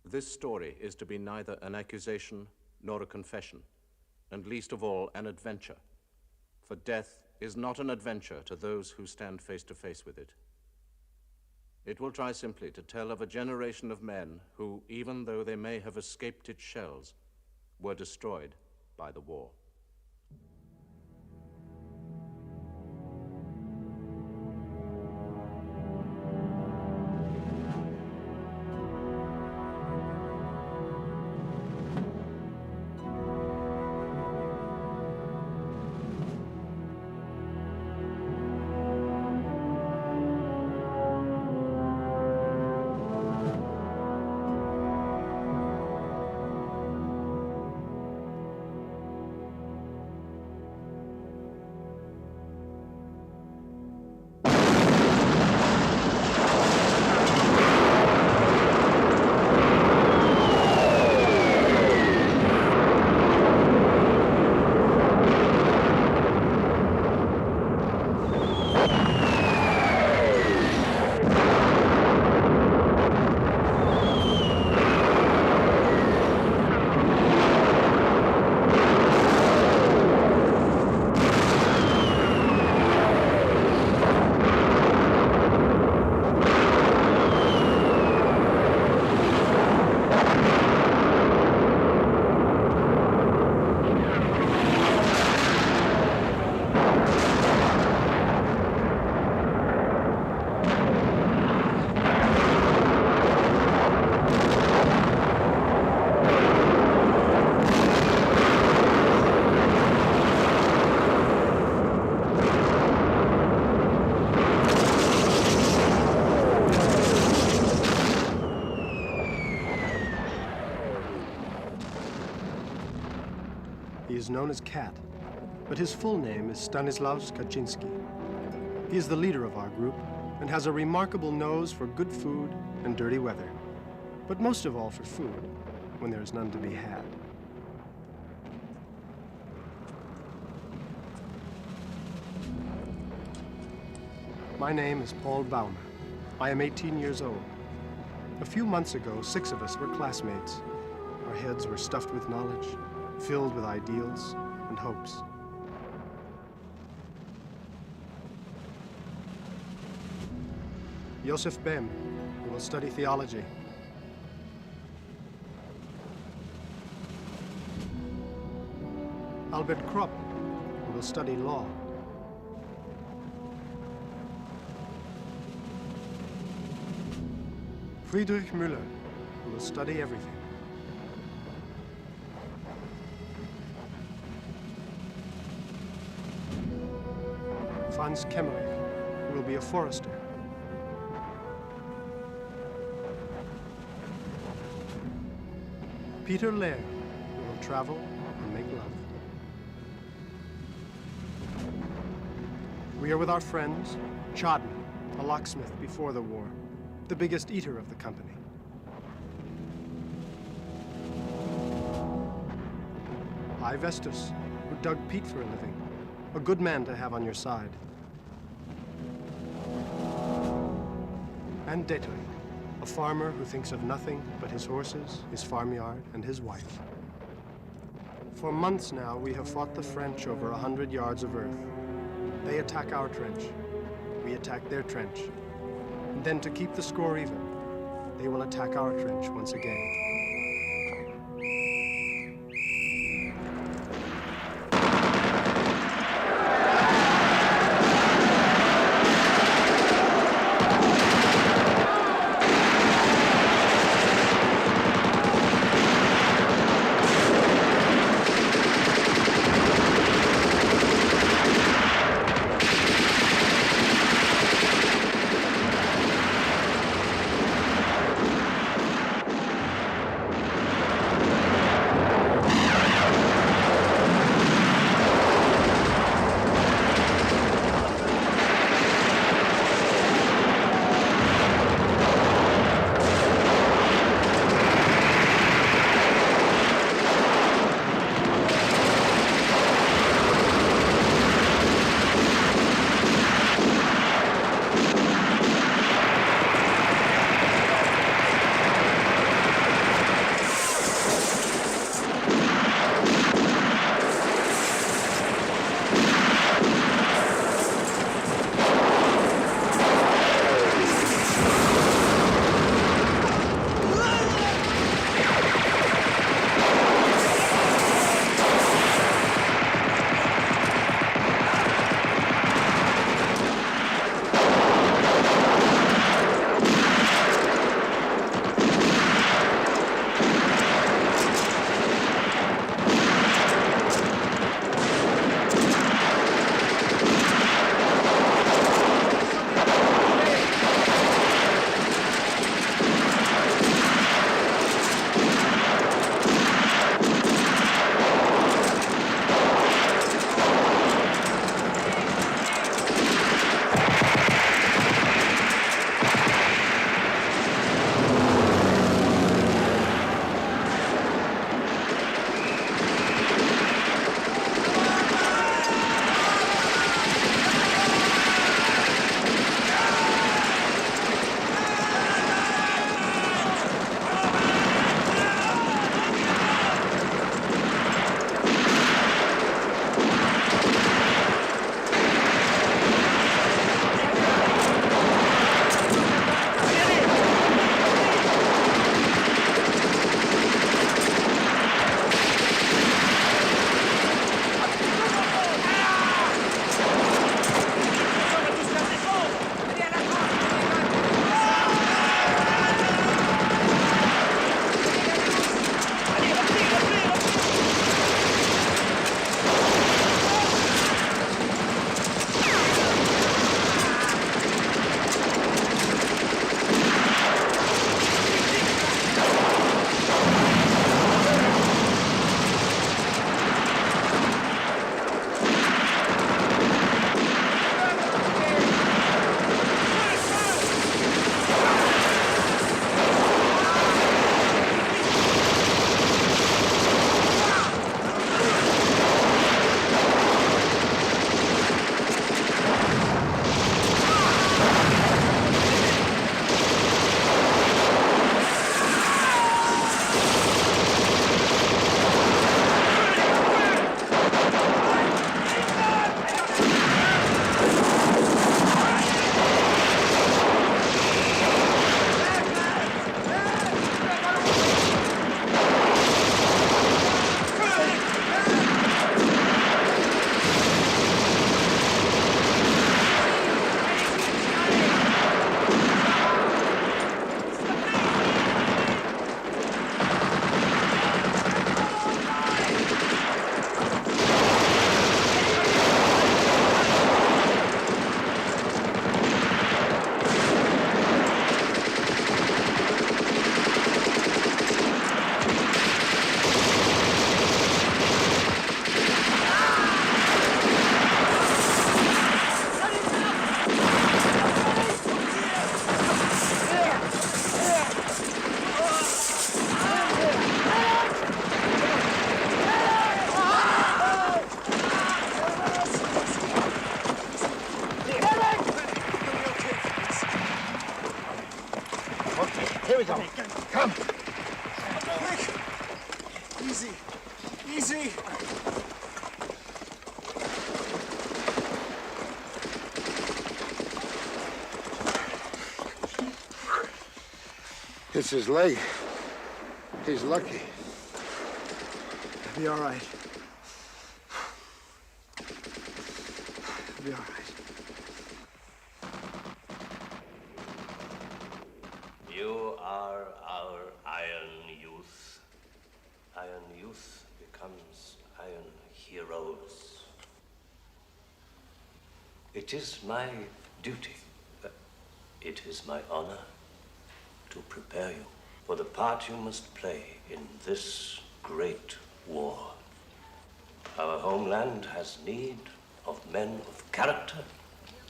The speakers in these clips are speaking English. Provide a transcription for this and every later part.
This story is to be neither an accusation nor a confession, and least of all, an adventure. For death is not an adventure to those who stand face to face with it. It will try simply to tell of a generation of men who, even though they may have escaped its shells, were destroyed by the war. He is known as Cat, but his full name is Stanislaus Kaczynski. He is the leader of our group and has a remarkable nose for good food and dirty weather, but most of all for food, when there is none to be had. My name is Paul Baumer. I am 18 years old. A few months ago, 6 of us were classmates. Our heads were stuffed with knowledge, filled with ideals and hopes. Joseph Bem, who will study theology. Albert Krupp, who will study law. Friedrich Müller, who will study everything. Franz Kemmerich, who will be a forester. Peter Lehr, who will travel and make love. We are with our friends, Chodden, a locksmith before the war, the biggest eater of the company. I Vestus, who dug peat for a living, a good man to have on your side. And Detoi, a farmer who thinks of nothing but his horses, his farmyard, and his wife. For months now, we have fought the French over 100 yards of earth. They attack our trench. We attack their trench. And then to keep the score even, they will attack our trench once again. Okay, here we go. Come. Quick! Easy. Easy! It's his leg. He's lucky. He'll be all right. He'll be all right. You are our iron youth. Iron youth becomes iron heroes. It is my duty, it is my honor to prepare you for the part you must play in this great war. Our homeland has need of men of character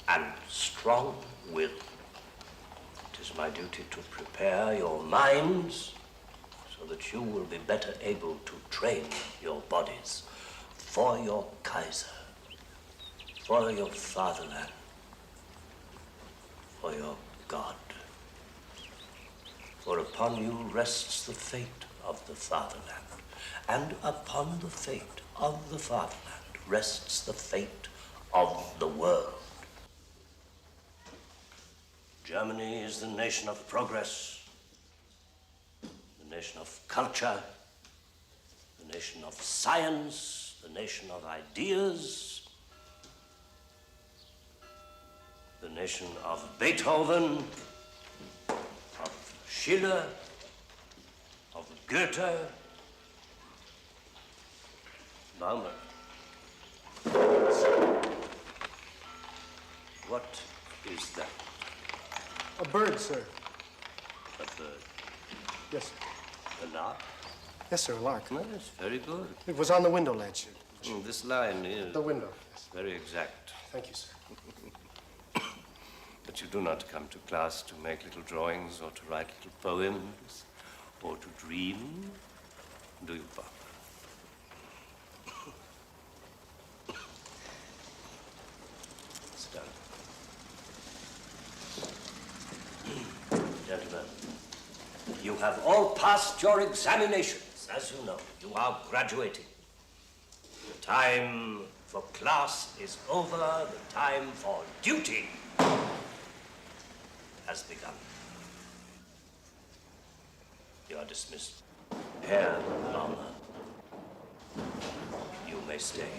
and strong will. It is my duty to prepare your minds so that you will be better able to train your bodies for your Kaiser, for your fatherland, for your God. For upon you rests the fate of the fatherland, and upon the fate of the fatherland rests the fate of the world. Germany is the nation of progress, the nation of culture, the nation of science, the nation of ideas, the nation of Beethoven, of Schiller, of Goethe, Baumer. What is that? A bird, sir. A bird? Yes, sir. A lark? Yes, sir, a lark. Yes, very good. It was on the window ledge. This line is The window, yes. very exact. Thank you, sir. But you do not come to class to make little drawings or to write little poems or to dream, do you, Bob? Sit down. Gentlemen, you have all passed your examinations, as you know. You are graduating. The time for class is over. The time for duty has begun. You are dismissed. Herr Baumer, you may stay.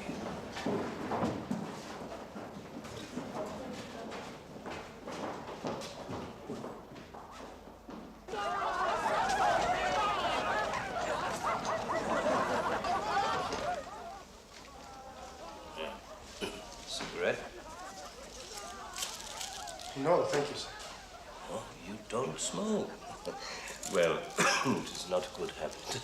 Cigarette? No, thank you, sir. Oh, you don't smoke. Well, it is not a good habit.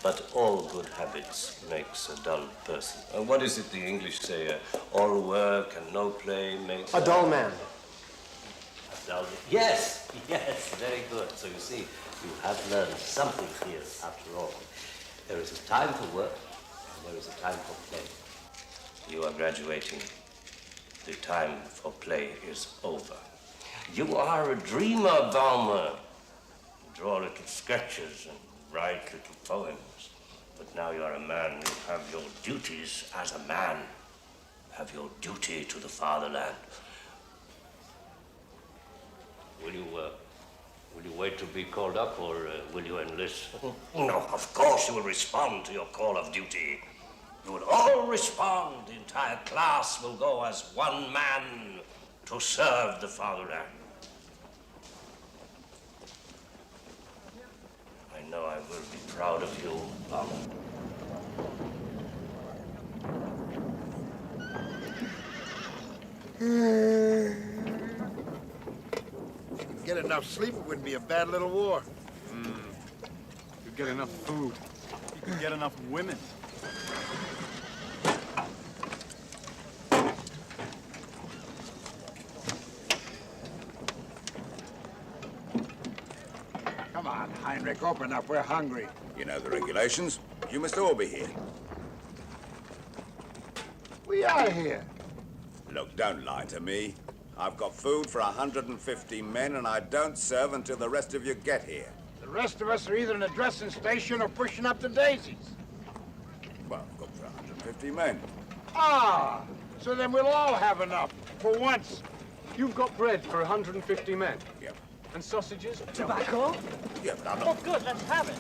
But all good habits makes a dull person. What is it the English say? All work and no play makes A dull man. a dull... Yes, yes, very good. So you see, you have learned something here after all. There is a time for work and there is a time for play. You are graduating. The time for play is over. You are a dreamer, Baumer. You draw little sketches and write little poems. But now you're a man. You have your duties as a man. You have your duty to the fatherland. Will you wait to be called up, or will you enlist? No, of course you will respond to your call of duty. You will all respond. The entire class will go as one man to serve the fatherland. I know I will be proud of you, Baumer. Get enough sleep, it wouldn't be a bad little war. You get enough food. You can get enough women. Come on, Heinrich, open up. We're hungry. You know the regulations. You must all be here. We are here. Look, don't lie to me. I've got food for 150 men, and I don't serve until the rest of you get here. The rest of us are either in a dressing station or pushing up the daisies. Well, cook for 150 men. Ah, so then we'll all have enough, for once. You've got bread for 150 men. Yep. And sausages? Tobacco? Yeah, but I'm Oh, not... good, let's have it.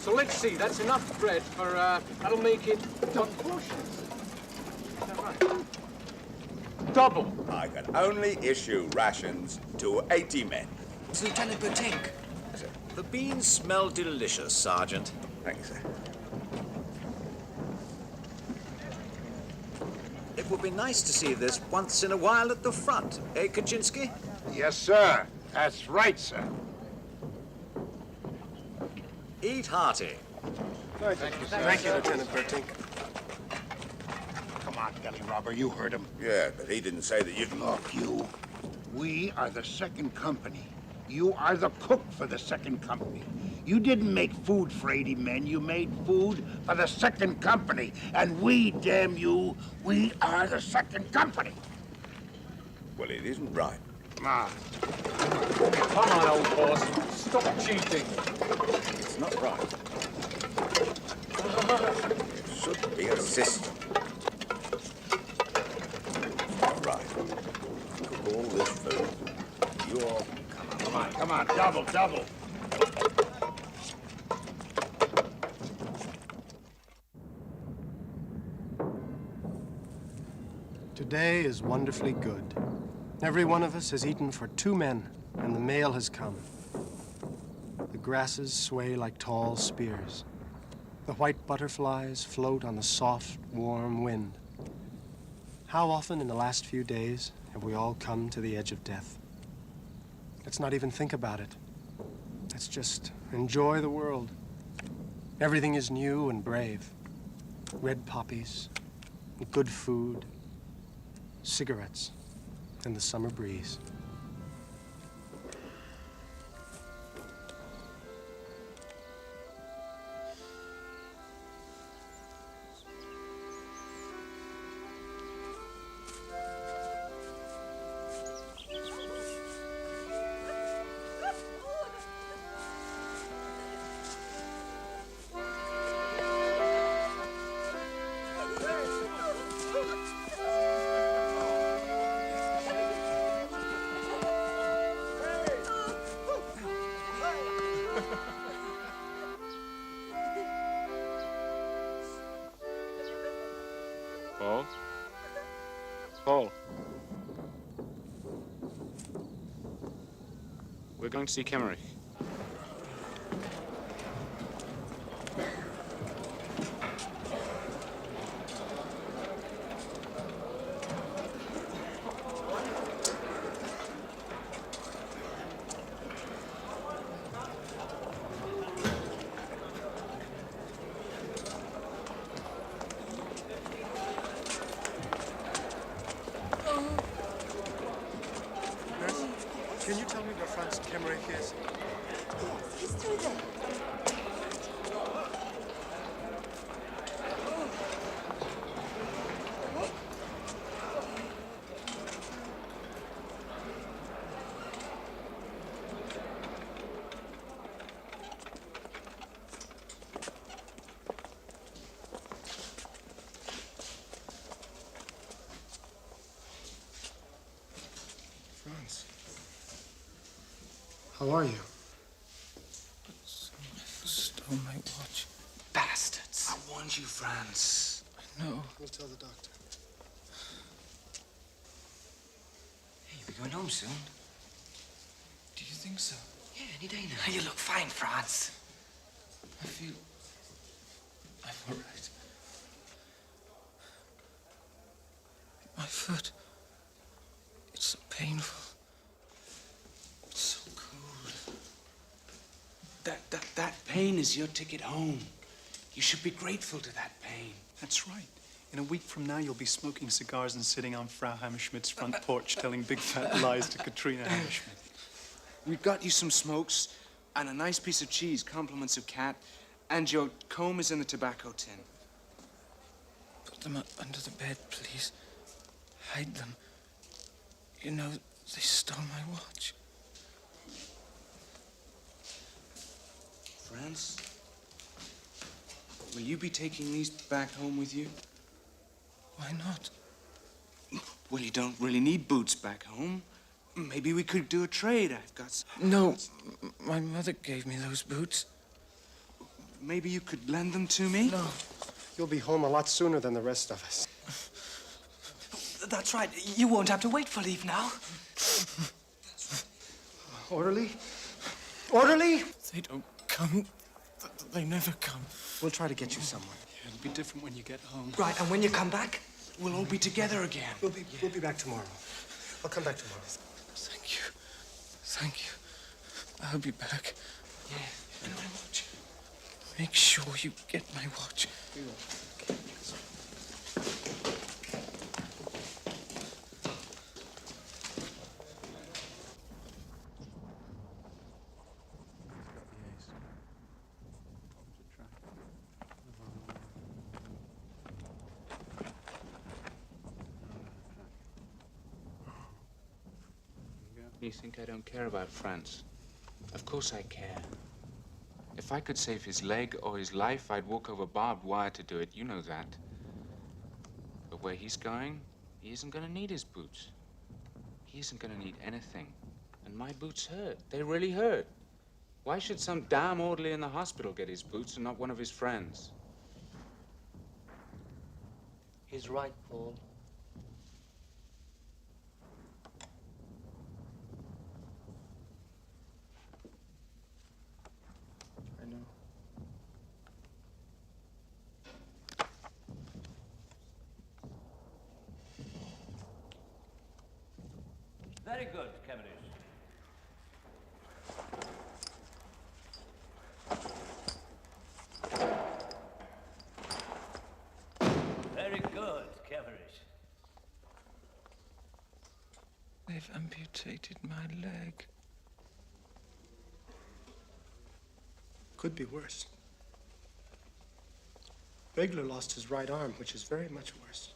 So let's see, that's enough bread for, that'll make it... One portion. Is that right? Double. I can only issue rations to 80 men. It's Lieutenant Bertink. The beans smell delicious, Sergeant. Thank you, sir. It would be nice to see this once in a while at the front, eh, Kaczynski? Yes, sir. That's right, sir. Eat hearty. Thank you, Lieutenant Bertink. Come on, belly robber, you heard him. Yeah, but he didn't say that you can... Look, you. We are the second company. You are the cook for the second company. You didn't make food for 80 men. You made food for the second company. And we, damn you, we are the second company. Well, it isn't right. Ah, Come on, old boss. Stop cheating. It's not right. It should be a system. All right. Cook all this food. You all... come on, double, double. Today is wonderfully good. Every one of us has eaten for 2 men, and the mail has come. The grasses sway like tall spears. The white butterflies float on the soft, warm wind. How often in the last few days have we all come to the edge of death? Let's not even think about it. Let's just enjoy the world. Everything is new and brave. Red poppies, good food, cigarettes, and the summer breeze. Paul? Paul? We're going to see Kemmerich. Can you tell me where Franz Kemmerich is? Yes, he's through there. Franz. How are you? Stole my watch. Bastards. I warned you, Franz. I know. We'll tell the doctor. Hey, we're going home soon. Do you think so? Yeah, any day now. You look fine, Franz. I feel... I'm all right. My foot... It's so painful. It's so cold. That pain is your ticket home. You should be grateful to that pain. That's right. In a week from now, you'll be smoking cigars and sitting on Frau Hammerschmidt's front porch telling big fat lies to Katrina Hammerschmidt. We've got you some smokes and a nice piece of cheese, compliments of cat, and your comb is in the tobacco tin. Put them under the bed, please. Hide them. You know, they stole my watch. France? Will you be taking these back home with you? Why not? Well, you don't really need boots back home. Maybe we could do a trade. I've got some... No, my mother gave me those boots. Maybe you could lend them to me? No. You'll be home a lot sooner than the rest of us. That's right. You won't have to wait for leave now. Orderly? Orderly? They don't come. They never come. We'll try to get you somewhere. Yeah, it'll be different when you get home. Right, and when you come back? We'll all be together again. We'll be back tomorrow. I'll come back tomorrow. Thank you. Thank you. I'll be back. Yeah. And my watch. Make sure you get my watch. We will. You think I don't care about France? Of course I care. If I could save his leg or his life, I'd walk over barbed wire to do it. You know that. But where he's going, he isn't going to need his boots. He isn't going to need anything. And my boots hurt. They really hurt. Why should some damn orderly in the hospital get his boots and not one of his friends? He's right, Paul. I know. Very good, Cavendish. Very good, Cavendish. They've amputated my leg. Could be worse. Regler lost his right arm, which is very much worse.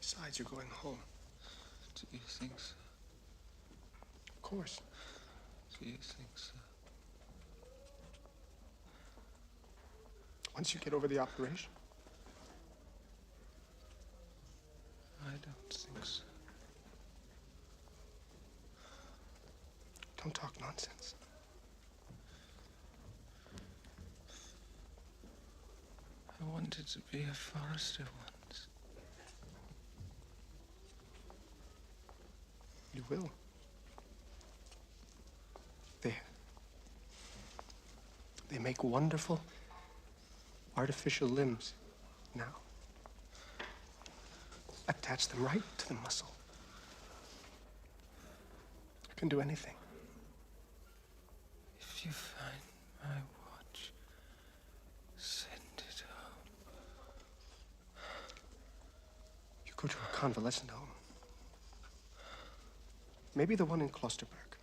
Besides, you're going home. Do you think so? Of course. Do you think so? Once you get over the operation. I don't think so. Don't talk nonsense. I wanted to be a forester once. You will. They make wonderful artificial limbs now. Attach them right to the muscle. You can do anything. If you find my watch, send it home. You go to a convalescent home. Maybe the one in Klosterberg.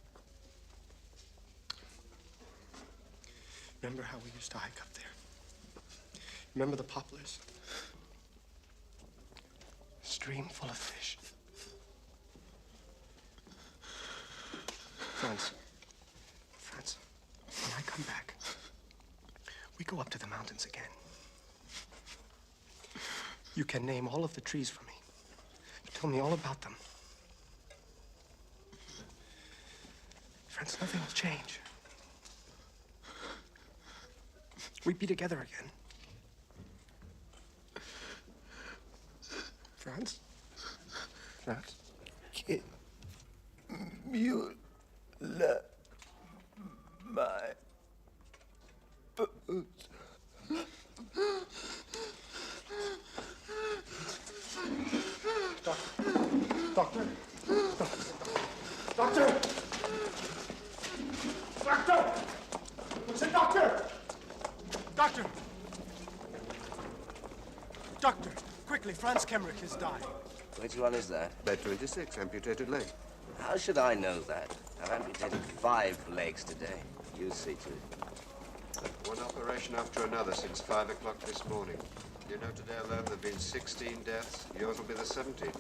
Remember how we used to hike up there? Remember the poplars? Stream full of fish. Franz, when I come back, we go up to the mountains again. You can name all of the trees for me. Tell me all about them. Franz, nothing will change. We'd be together again. Franz? Franz? You let my boots. Doctor! What's it, doctor? Doctor! Doctor, quickly, Franz Kemmerich has died. Which one is that? Bed 26, amputated leg. How should I know that? I've amputated 5 legs today. You see to it. One operation after another since 5 o'clock this morning. You know, today alone there have been 16 deaths. Yours will be the 17th.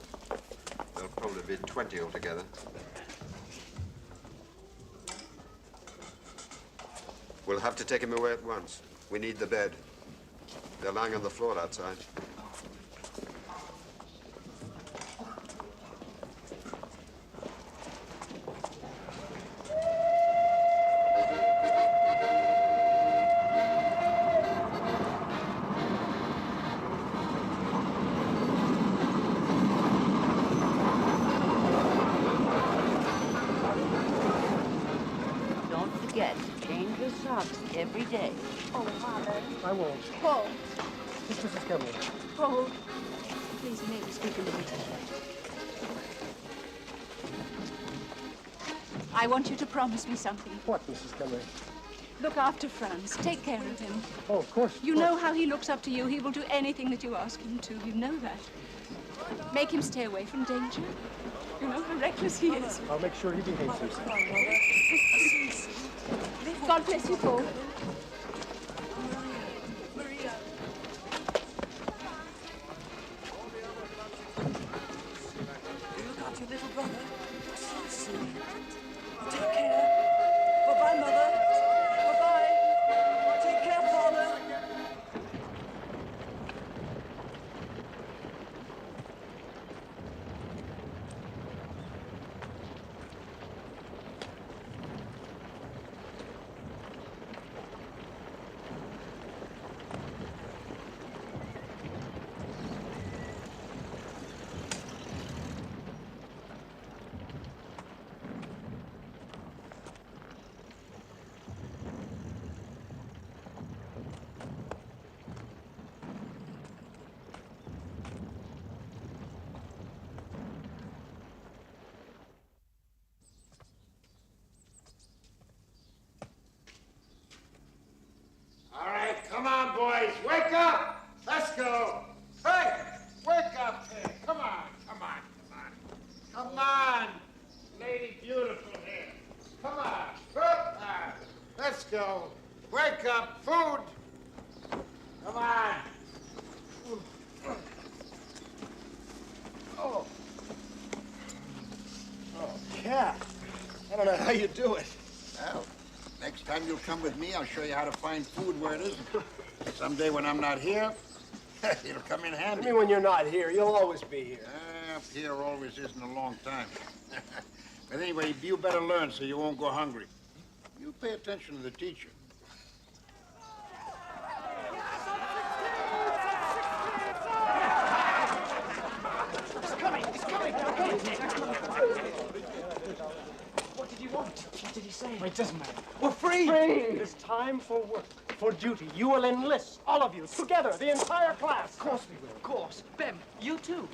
There'll probably be 20 altogether. We'll have to take him away at once. We need the bed. They're lying on the floor outside. Every day. Oh, Father. I won't. Paul. It's Mrs. Kemley. Paul. Please, you make me speak a little to her. I want you to promise me something. What, Mrs. Kemley? Look after Franz. Take care of him. Oh, of course. You know how he looks up to you. He will do anything that you ask him to. You know that. Make him stay away from danger. You know how reckless he is. I'll make sure he behaves himself. God bless you, Paul. Look after your little brother. So silly. Take care. Bye-bye, Mother. Bye-bye. Take care, Father. All right, come on, boys. Wake up. Let's go. Hey, wake up here. Come on, come on, come on. Come on. Lady Beautiful here. Come on. Let's go. Wake up. Food. Come on. Oh. Oh, Cat. I don't know how you do it. Well, next time you'll come with me, I'll show you how to find food where it isn't. Someday when I'm not here, it'll come in handy. I mean, when you're not here, you'll always be here. Up here always isn't a long time. But anyway, you better learn so you won't go hungry. You pay attention to the teacher. It's coming! It's coming! What did you want? What did he say? Well, it doesn't matter. We're free! Free! It's time for work, for duty. You will enlist, all of you, together, the entire class. Of course we will. Of course. Bem, you too.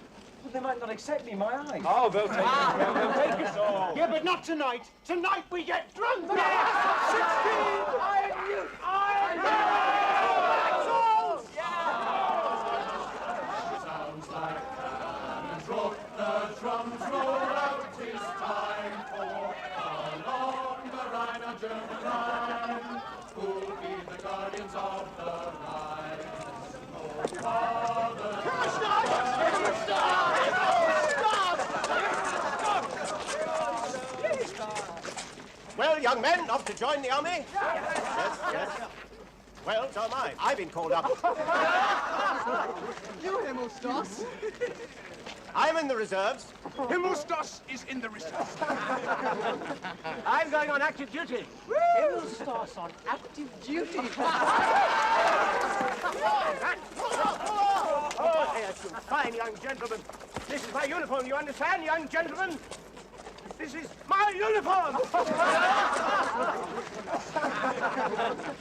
Well, they might not accept me, my eyes. Oh, they'll take us. They'll take us all. Yeah, but not tonight. Tonight we get drunk. Yes! 16! Iron youth! Iron youth! Sounds like cannons roar, the drums roll out. 'Tis time for along the Rhine, our German Rhine. Who'll be the guardians of the Rhine? Oh, Father. Well, young men, off to join the army? Yes. Well, so am I. I've been called up. You, Himmelsstoss. I'm in the reserves. Himmelsstoss is in the reserves. I'm going on active duty. Himmelsstoss on active duty. Oh, there's some fine young gentlemen. This is my uniform, you understand, young gentlemen? This is my uniform!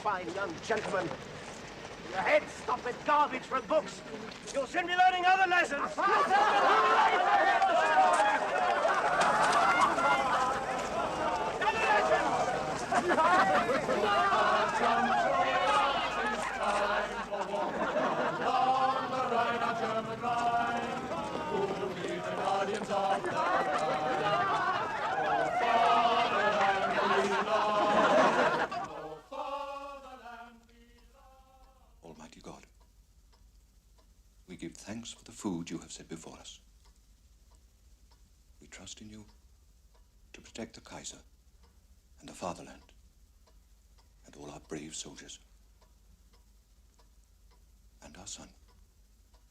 Fine young gentlemen. Your heads stop with garbage from books. You'll soon be learning other lessons. Almighty God, thanks for the food you have set before us. We trust in you to protect the Kaiser and the fatherland and all our brave soldiers. And our son,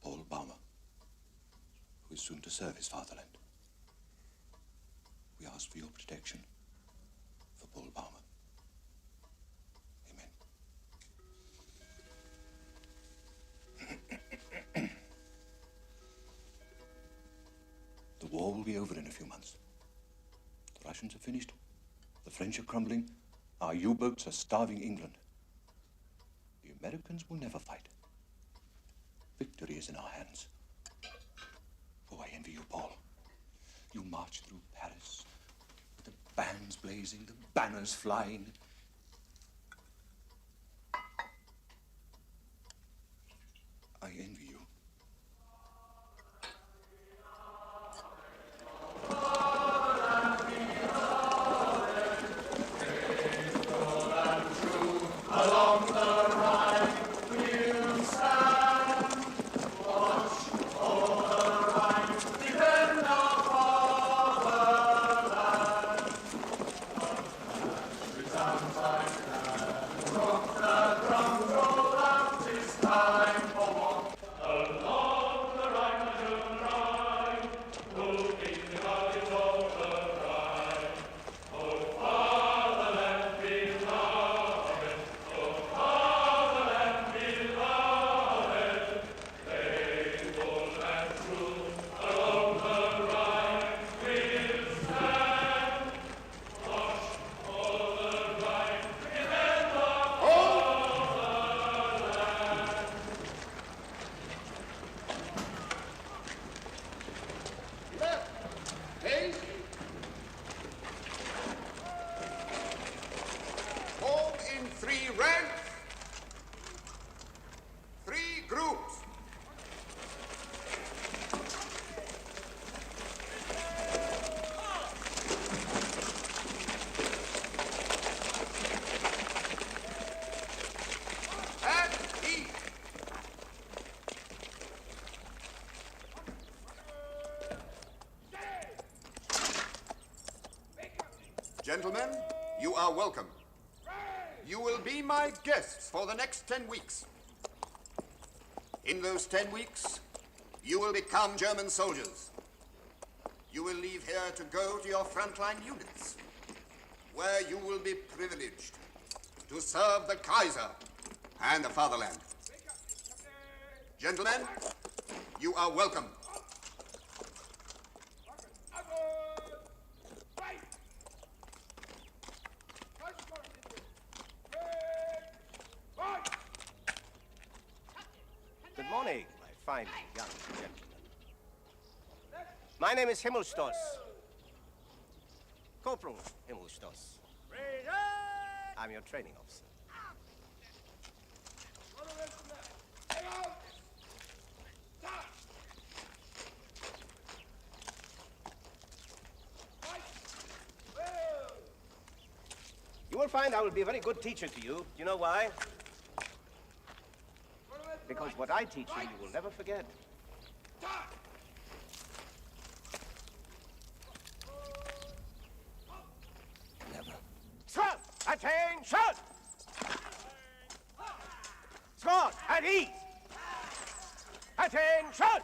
Paul Baumer, who is soon to serve his fatherland. We ask for your protection for Paul Baumer. The war will be over in a few months. The Russians are finished. The French are crumbling. Our U-boats are starving England. The Americans will never fight. Victory is in our hands. Oh, I envy you, Paul. You march through Paris with the bands blazing, the banners flying. I envy you. Gentlemen, you are welcome. You will be my guests for the next 10 weeks. In those 10 weeks, you will become German soldiers. You will leave here to go to your frontline units, where you will be privileged to serve the Kaiser and the fatherland. Gentlemen, you are welcome. Good morning, my fine young gentlemen. My name is Himmelstoss. Corporal Himmelstoss. I'm your training officer. You will find I will be a very good teacher to you. You know why? Because what I teach you, you will never forget. Never. Squad, attention! Squad, at ease! Attention!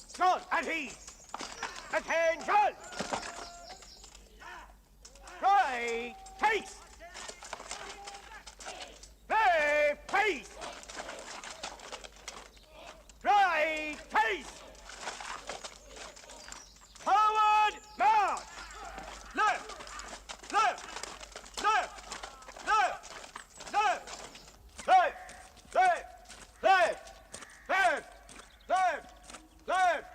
Squad, at ease! Attention! Right, pace! Left, pace! Right, pace! Forward, march! Left, left, left, left, left, left, left, left, left, left, left,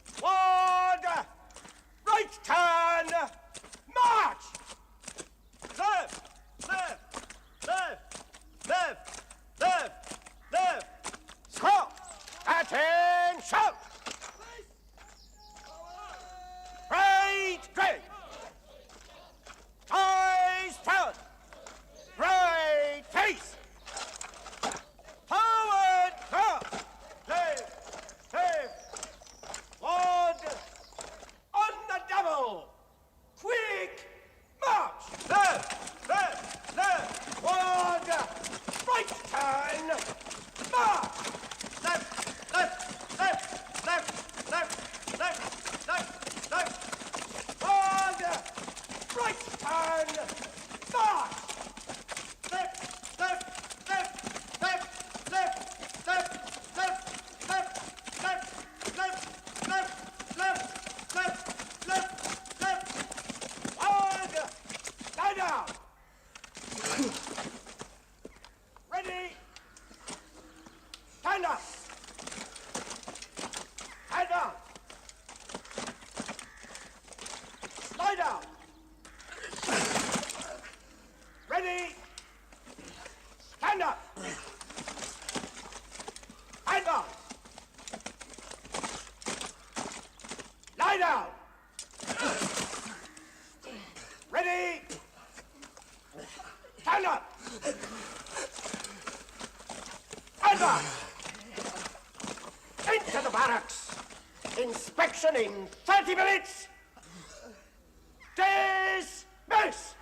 forward, right turn, march! Left, Stand up! Advance! Into the barracks! Inspection in 30 minutes! Dismiss!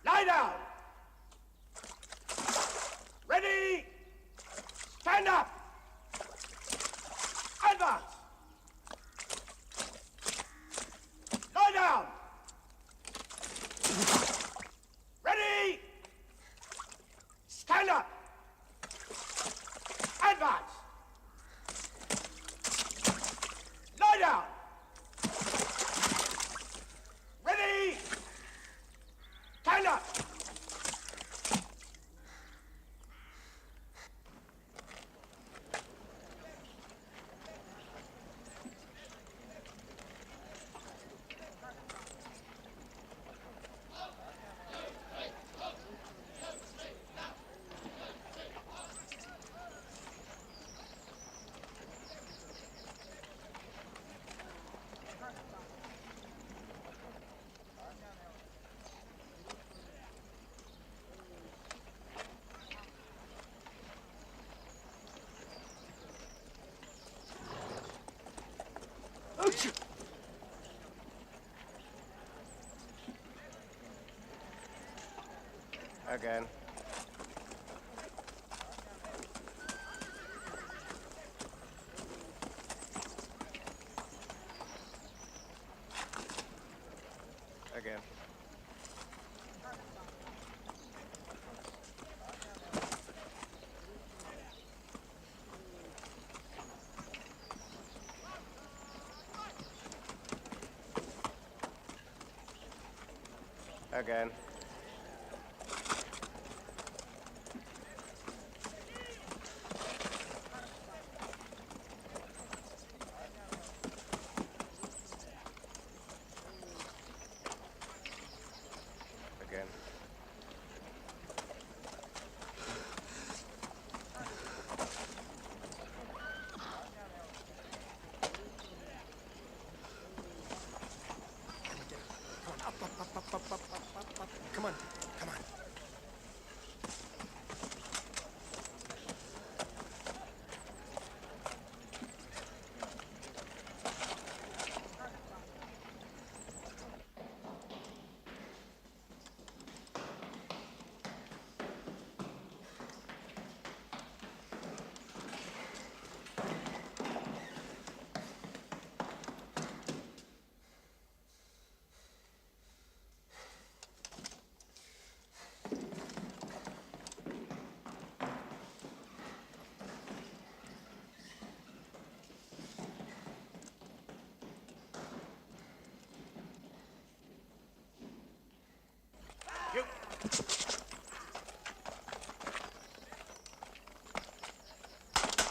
Lie down! Ready? Stand up! Advance! Lie down! Ready? Stand up! Advance! Lie down! Ready? Stand up! Again. Again. Again. Again. Up. Come on, come on.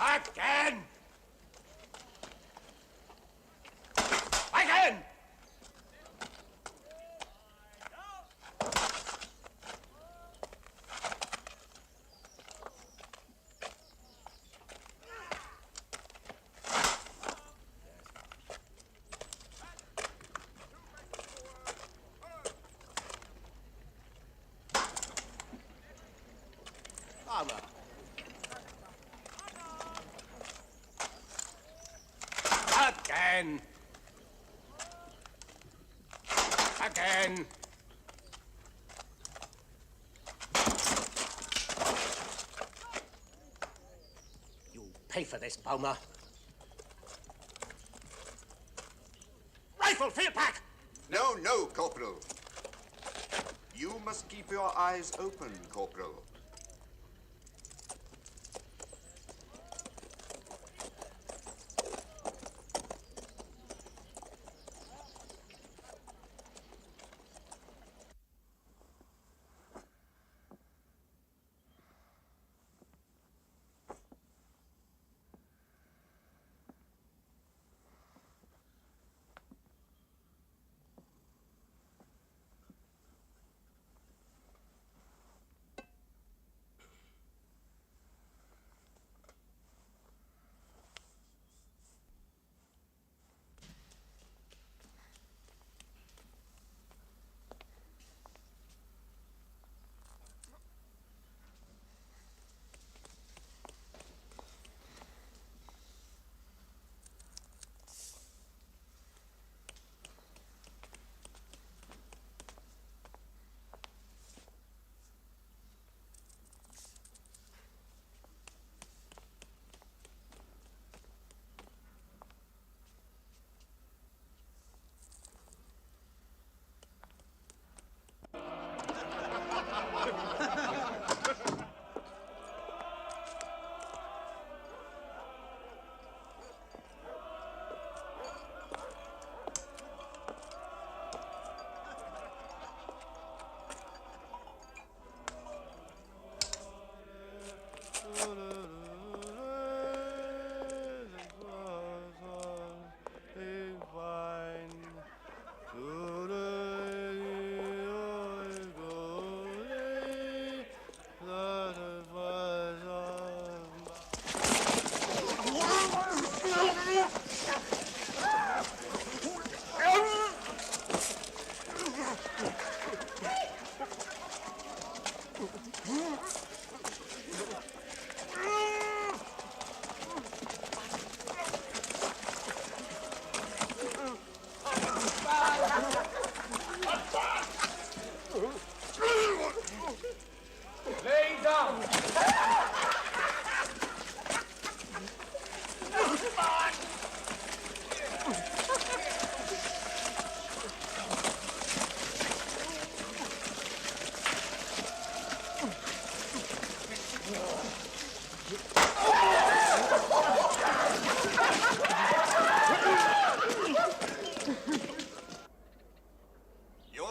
Again! Again! Father. Again. Again. You'll pay for this, Bowmer. Rifle, field pack! No, no, Corporal. You must keep your eyes open, Corporal.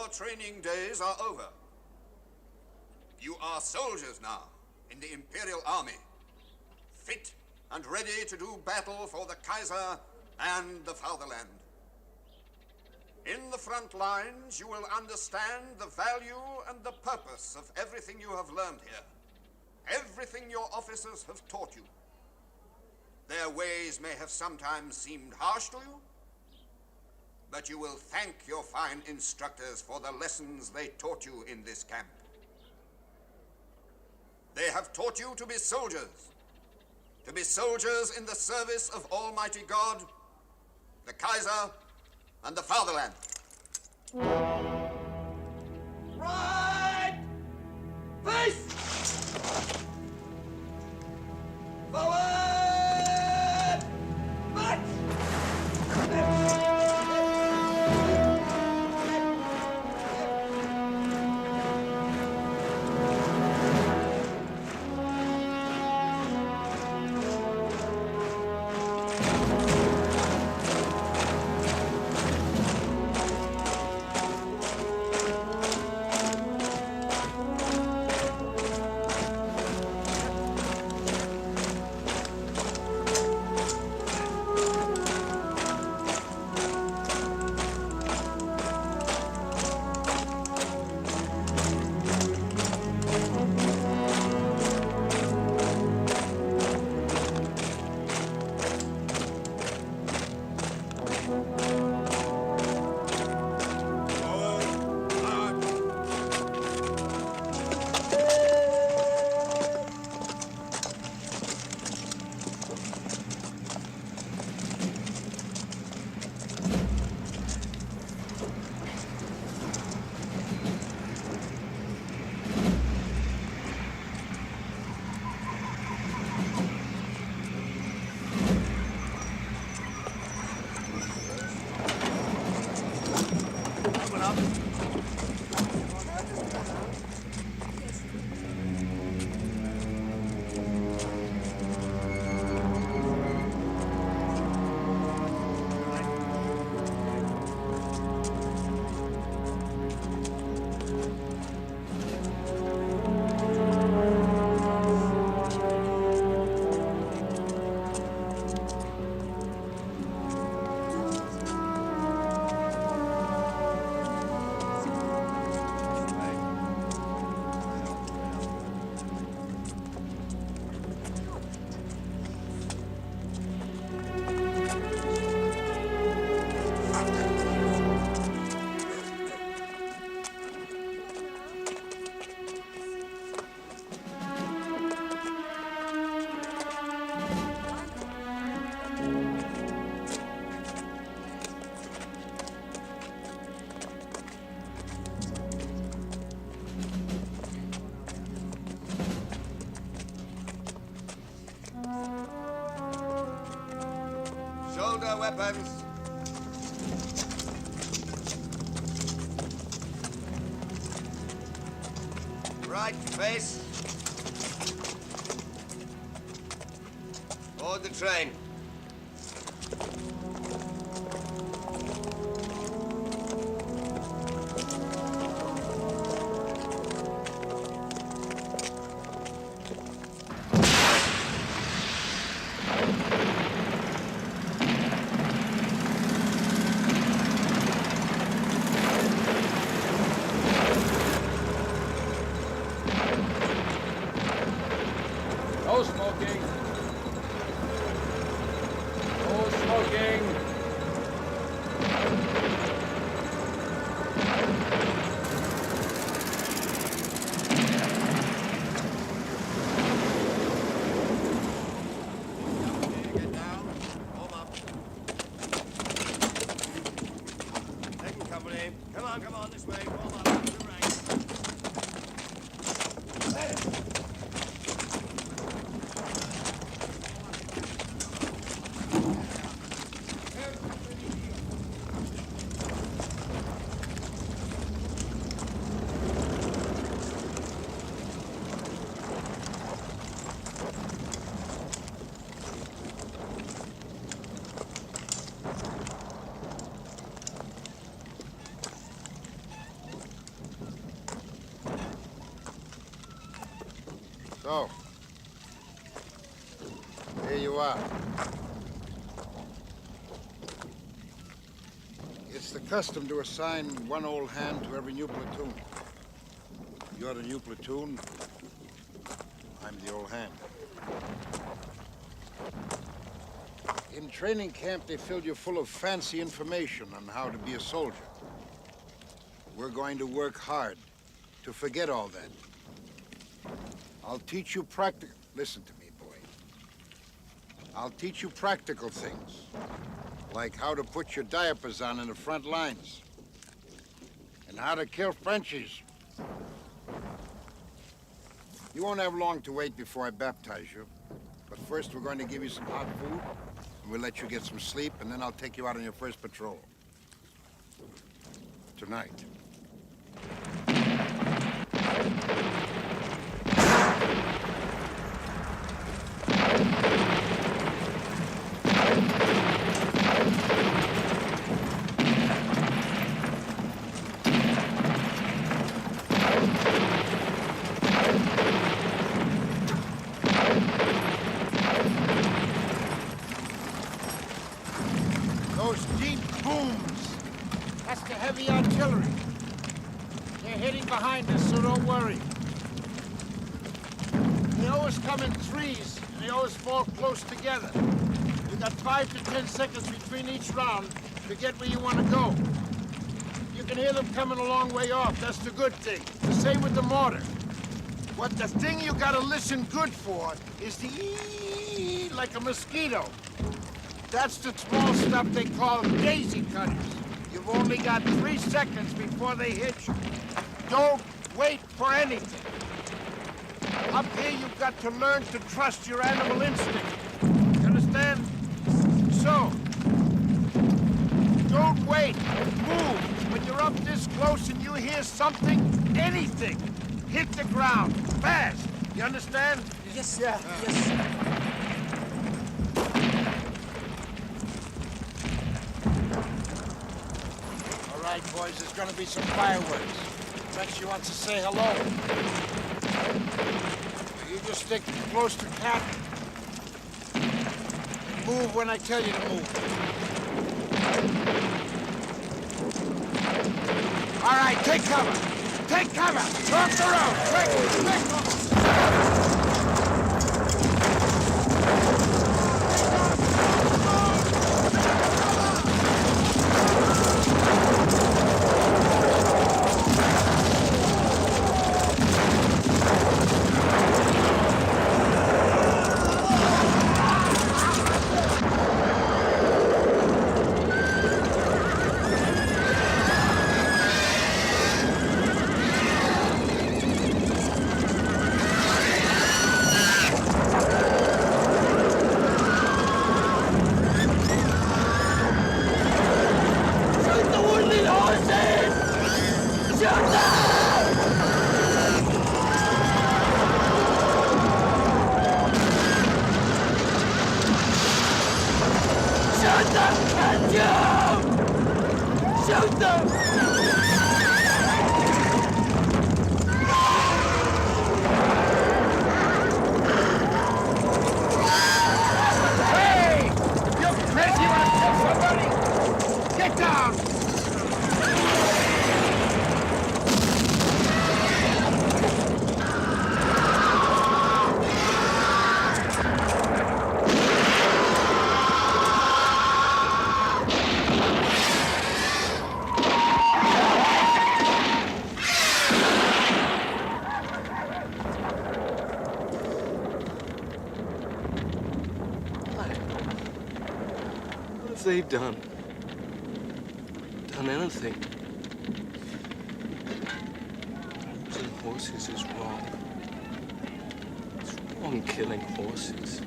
Your training days are over. You are soldiers now in the Imperial Army, fit and ready to do battle for the Kaiser and the fatherland. In the front lines, you will understand the value and the purpose of everything you have learned here, everything your officers have taught you. Their ways may have sometimes seemed harsh to you, but you will thank your fine instructors for the lessons they taught you in this camp. They have taught you to be soldiers in the service of Almighty God, the Kaiser, and the fatherland. Right! Face! Forward! March! Shoulder weapons. Right face. Board the train. No smoking. No smoking. Get down. Warm up. Second company. Come on, this way. Warm up. To the right. So, here you are. It's the custom to assign one old hand to every new platoon. You're the new platoon. I'm the old hand. In training camp, they filled you full of fancy information on how to be a soldier. We're going to work hard to forget all that. I'll teach you practical... Listen to me, boy. I'll teach you practical things, like how to put your diapers on in the front lines, and how to kill Frenchies. You won't have long to wait before I baptize you, but first we're going to give you some hot food, and we'll let you get some sleep, and then I'll take you out on your first patrol. Tonight. Those deep booms, that's the heavy artillery. They're hitting behind us, so don't worry. They always come in threes, and they always fall close together. You got 5 to 10 seconds between each round to get where you want to go. You can hear them coming a long way off, that's the good thing. The same with the mortar. What the thing you gotta listen good for is the ee like a mosquito. That's the small stuff they call daisy cutters. You've only got 3 seconds before they hit you. Don't wait for anything. Up here, you've got to learn to trust your animal instinct. You understand? So, don't wait. Move. When you're up this close and you hear something, anything, hit the ground. Fast. You understand? Yes, sir. Yes, sir. All right, boys, there's gonna be some fireworks. Frenchie wants to say hello. You just stick close to Cat. Move when I tell you to move. All right, take cover. Take cover. Off the road. Quick. They done anything. Killing horses is wrong. It's wrong killing horses.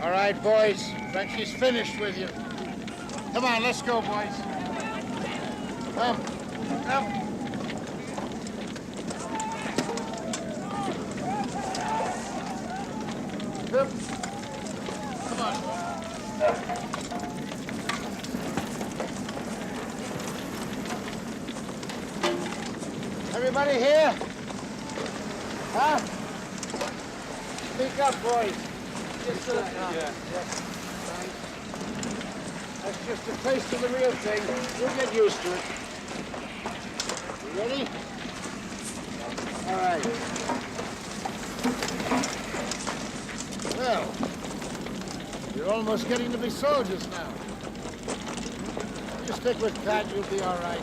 All right, boys. Frenchie's finished with you. Come on, let's go, boys. Come. Everybody here? Huh? Speak up, boys. Yes, sir. Yeah. That's just a taste of the real thing. You'll get used to it. You ready? All right. Well, you're almost getting to be soldiers now. You stick with Pat, you'll be all right.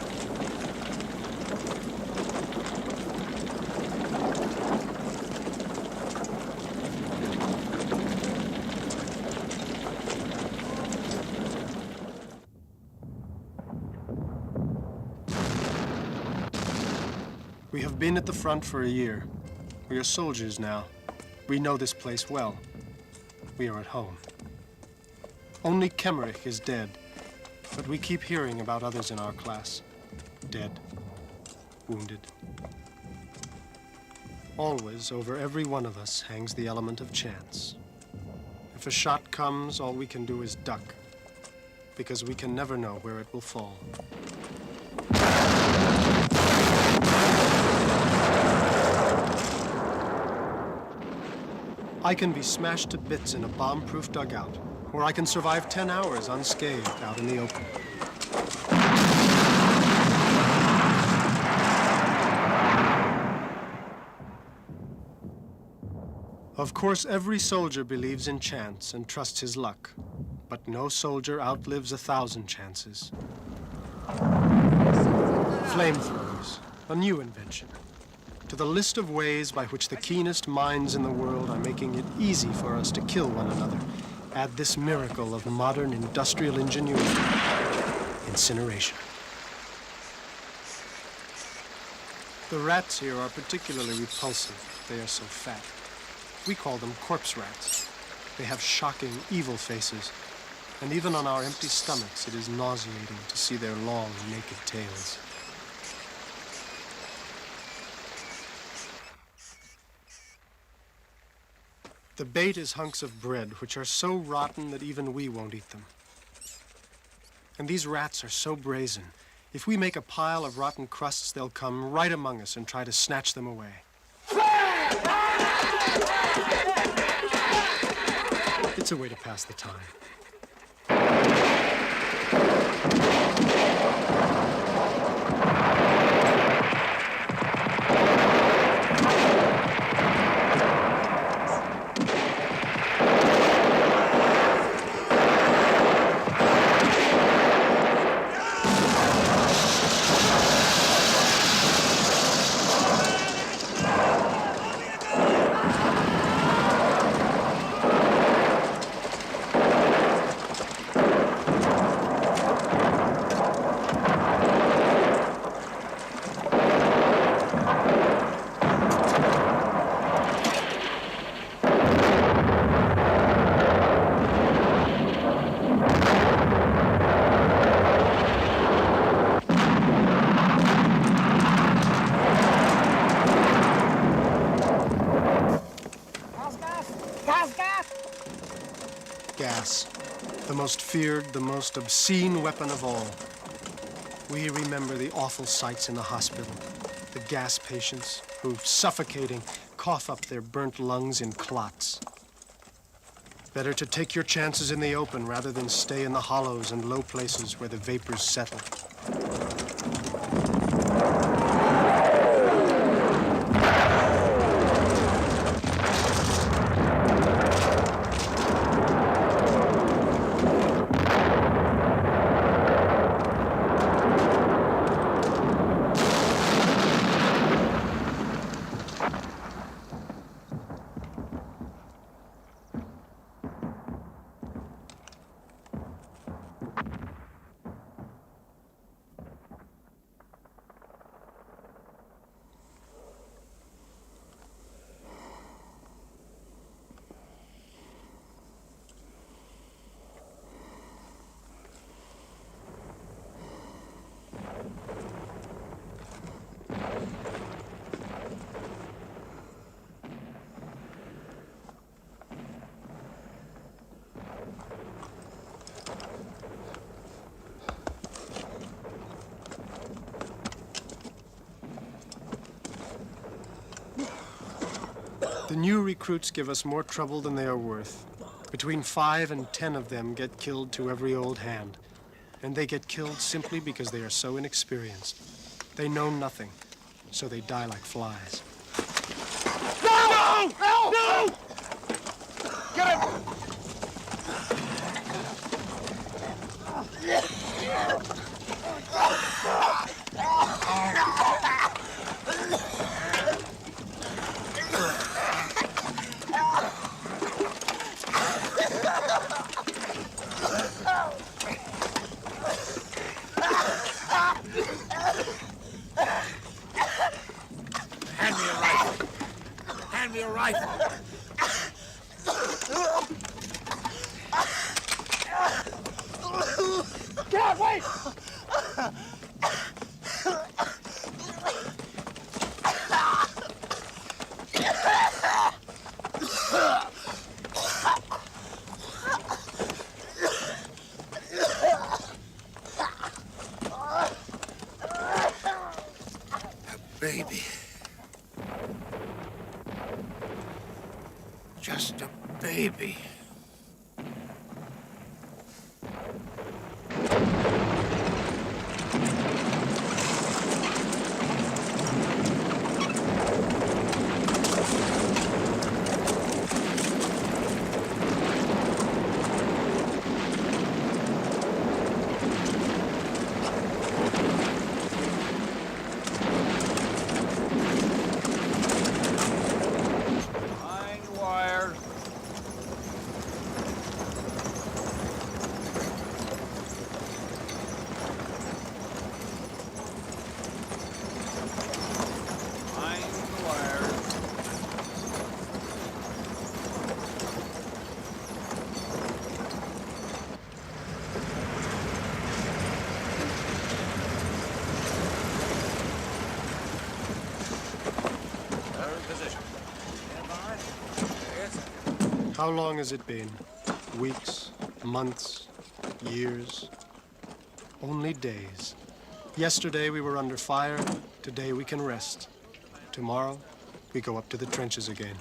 We have been at the front for a year. We are soldiers now. We know this place well. We are at home. Only Kemmerich is dead, but we keep hearing about others in our class. Dead, wounded. Always, over every one of us, hangs the element of chance. If a shot comes, all we can do is duck, because we can never know where it will fall. I can be smashed to bits in a bomb-proof dugout, or I can survive 10 hours unscathed out in the open. Of course, every soldier believes in chance and trusts his luck, but no soldier outlives 1,000 chances. Flamethrowers, a new invention. To the list of ways by which the keenest minds in the world are making it easy for us to kill one another, add this miracle of modern industrial ingenuity: incineration. The rats here are particularly repulsive. They are so fat. We call them corpse rats. They have shocking, evil faces, and even on our empty stomachs, it is nauseating to see their long, naked tails. The bait is hunks of bread, which are so rotten that even we won't eat them. And these rats are so brazen. If we make a pile of rotten crusts, they'll come right among us and try to snatch them away. It's a way to pass the time. Gas, the most feared, the most obscene weapon of all. We remember the awful sights in the hospital, the gas patients who, suffocating, cough up their burnt lungs in clots. Better to take your chances in the open rather than stay in the hollows and low places where the vapors settle. The new recruits give us more trouble than they are worth. Between 5 and 10 of them get killed to every old hand. And they get killed simply because they are so inexperienced. They know nothing, so they die like flies. No! No! No! Get him! Hand me a rifle. Hand me a rifle. God, wait! Baby. Just a baby. How long has it been? Weeks, months, years? Only days. Yesterday we were under fire. Today we can rest. Tomorrow we go up to the trenches again.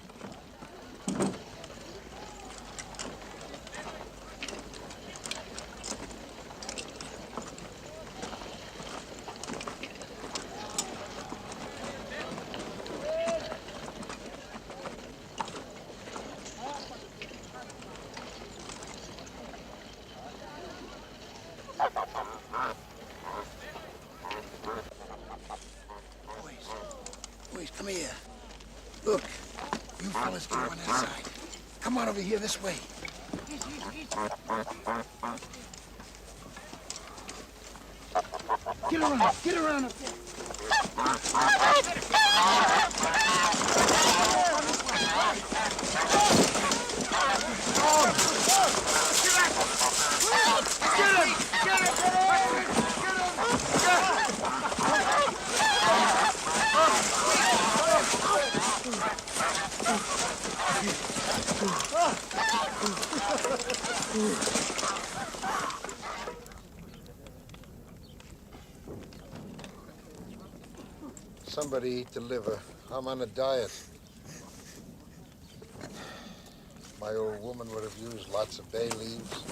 Boys, come here. Look, you fellas get on that side. Come on over here this way. Get around, get around up there. Somebody eat the liver. I'm on a diet. My old woman would have used lots of bay leaves,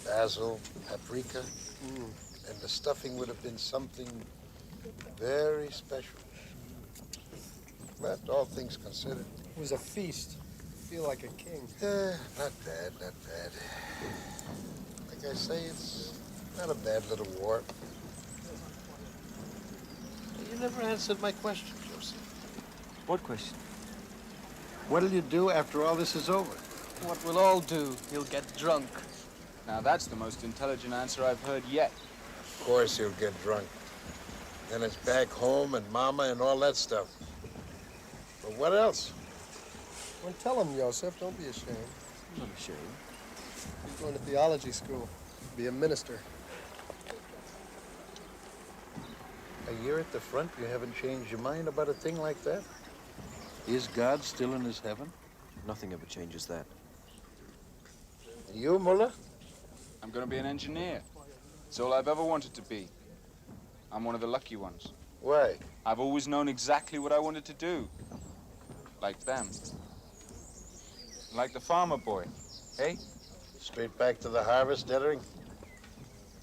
basil, paprika, and the stuffing would have been something very special. But all things considered. It was a feast. Feel like a king. Not bad, not bad. Like I say, it's not a bad little war. You never answered my question, Joseph. What question? What'll you do after all this is over? What we'll all do. You'll get drunk. Now that's the most intelligent answer I've heard yet. Of course you'll get drunk. Then it's back home and Mama and all that stuff. But what else? Well, tell him, Joseph. Don't be ashamed. I'm not ashamed. He's going to theology school. Be a minister. A year at the front, you haven't changed your mind about a thing like that? Is God still in his heaven? Nothing ever changes that. You, Mullah? I'm going to be an engineer. It's all I've ever wanted to be. I'm one of the lucky ones. Why? I've always known exactly what I wanted to do. Like them. Like the farmer boy, eh? Straight back to the harvest, Ettering?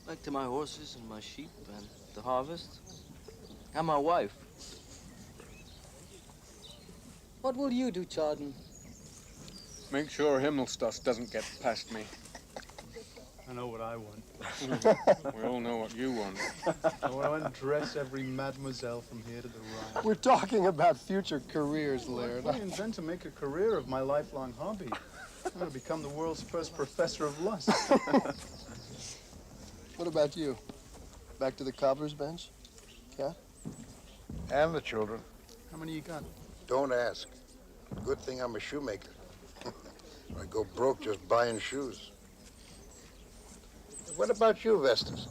Back to my horses and my sheep and the harvest. And my wife. What will you do, Chardon? Make sure Himmelstoss doesn't get past me. I know what I want. We all know what you want. I want to undress every mademoiselle from here to the Rhine. We're talking about future careers, Laird. I intend to make a career of my lifelong hobby. I'm going to become the world's first professor of lust. What about you? Back to the cobbler's bench? Cat? And the children. How many you got? Don't ask. Good thing I'm a shoemaker. I go broke just buying shoes. What about you, Vestas?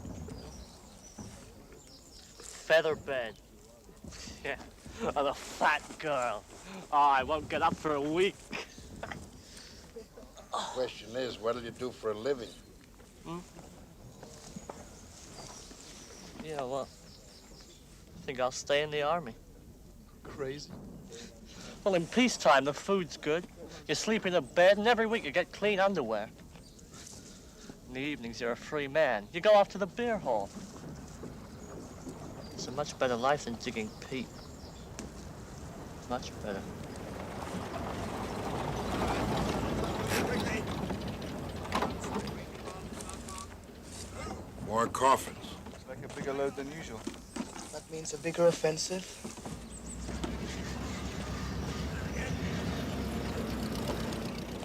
Feather bed. Yeah, and a fat girl. Oh, I won't get up for a week. Question is, what'll you do for a living? Yeah, well, I think I'll stay in the army. Crazy? Well, in peacetime, the food's good. You sleep in a bed, and every week you get clean underwear. In the evenings, you're a free man. You go off to the beer hall. It's a much better life than digging peat. Much better. More coffins. It's like a bigger load than usual. That means a bigger offensive.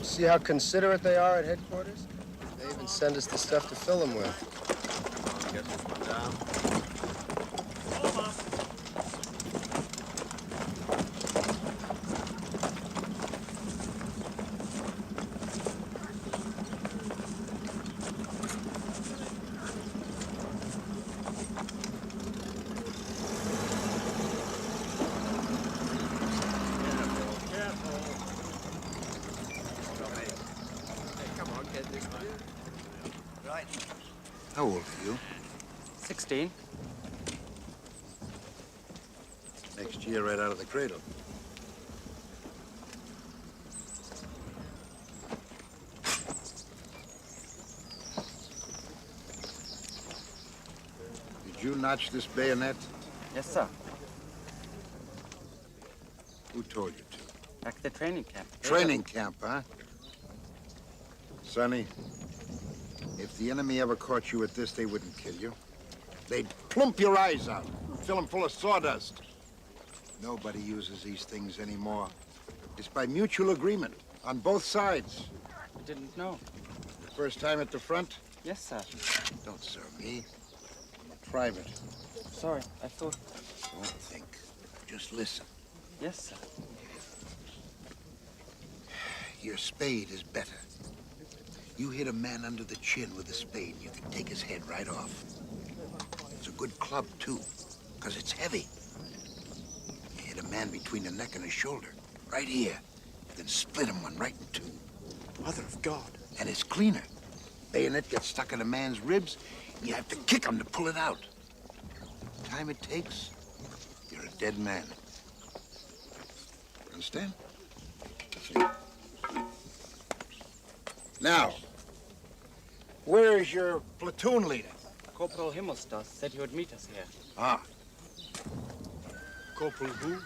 See how considerate they are at headquarters? They even send us the stuff to fill them with. Get this one down. How old are you? 16. Next year, right out of the cradle. Did you notch this bayonet? Yes, sir. Who told you to? Back at the training camp. Training camp, huh? Sonny, if the enemy ever caught you at this, they wouldn't kill you. They'd plump your eyes out, fill them full of sawdust. Nobody uses these things anymore. It's by mutual agreement on both sides. I didn't know. First time at the front? Yes, sir. Don't sir me. I'm a private. Sorry, I thought... Don't think. Just listen. Yes, sir. Your spade is better. You hit a man under the chin with a spade, and you can take his head right off. It's a good club, too, because it's heavy. You hit a man between the neck and his shoulder, right here. You can split him one right in two. Mother of God. And it's cleaner. Bayonet gets stuck in a man's ribs, you have to kick him to pull it out. The time it takes, you're a dead man. Understand? Now, where is your platoon leader? Corporal Himmelstoss said he would meet us here. Ah. Corporal who?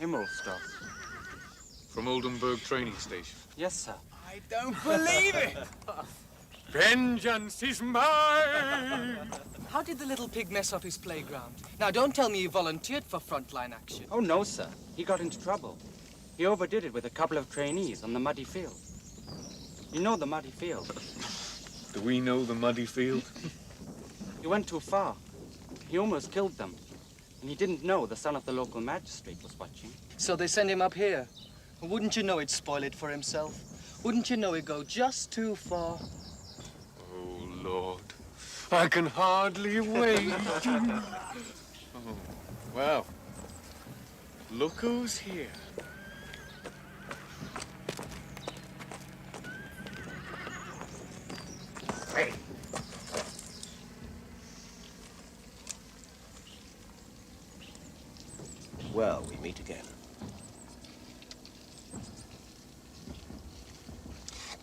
Himmelstoss. From Oldenburg training station. Yes, sir. I don't believe it! Vengeance is mine! How did the little pig mess up his playground? Now, don't tell me he volunteered for frontline action. Oh, no, sir. He got into trouble. He overdid it with a couple of trainees on the muddy field. You know the muddy field. Do we know the muddy field? He went too far. He almost killed them. And he didn't know the son of the local magistrate was watching. So they sent him up here. Wouldn't you know he'd spoil it for himself? Wouldn't you know he'd go just too far? Oh, Lord. I can hardly wait. Oh, well, look who's here. Hey. Well, we meet again.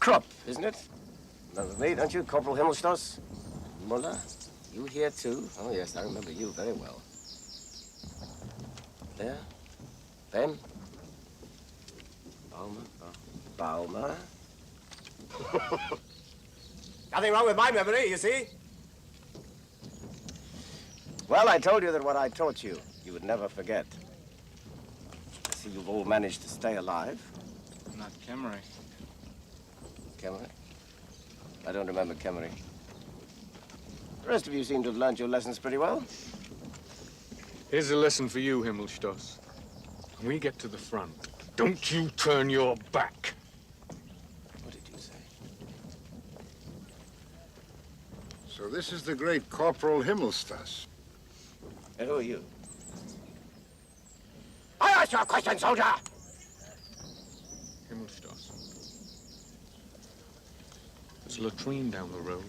Krupp, isn't it? Remember me, don't you, Corporal Himmelsstoss? Muller, you here too? Oh, yes, I remember you very well. There? Them? Baumer? Nothing wrong with my memory, you see? Well, I told you that what I taught you, you would never forget. I see you've all managed to stay alive. Not Kemery. Kemery? I don't remember Kemery. The rest of you seem to have learned your lessons pretty well. Here's a lesson for you, Himmelsstoss. When we get to the front, don't you turn your back. What did you say? So this is the great Corporal Himmelsstoss. And who are you? I asked you a question, soldier! Himmelsstoss. There's a latrine down the road.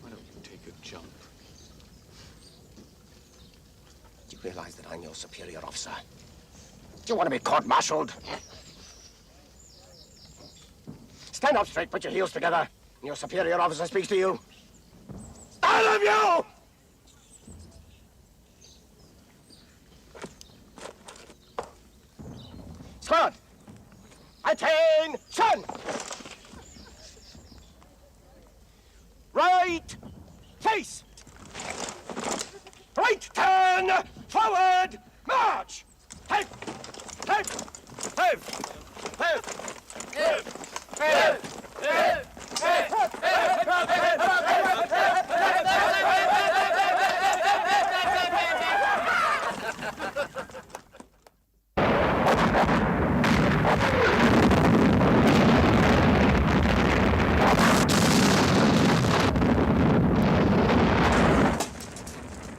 Why don't you take a jump? Do you realize that I'm your superior officer? Do you want to be court-martialed? Stand up straight, put your heels together, and your superior officer speaks to you. All of you! Squad! Attention! Right face! Right turn! Forward! March! Head! Head! Head! Head! Head! Head!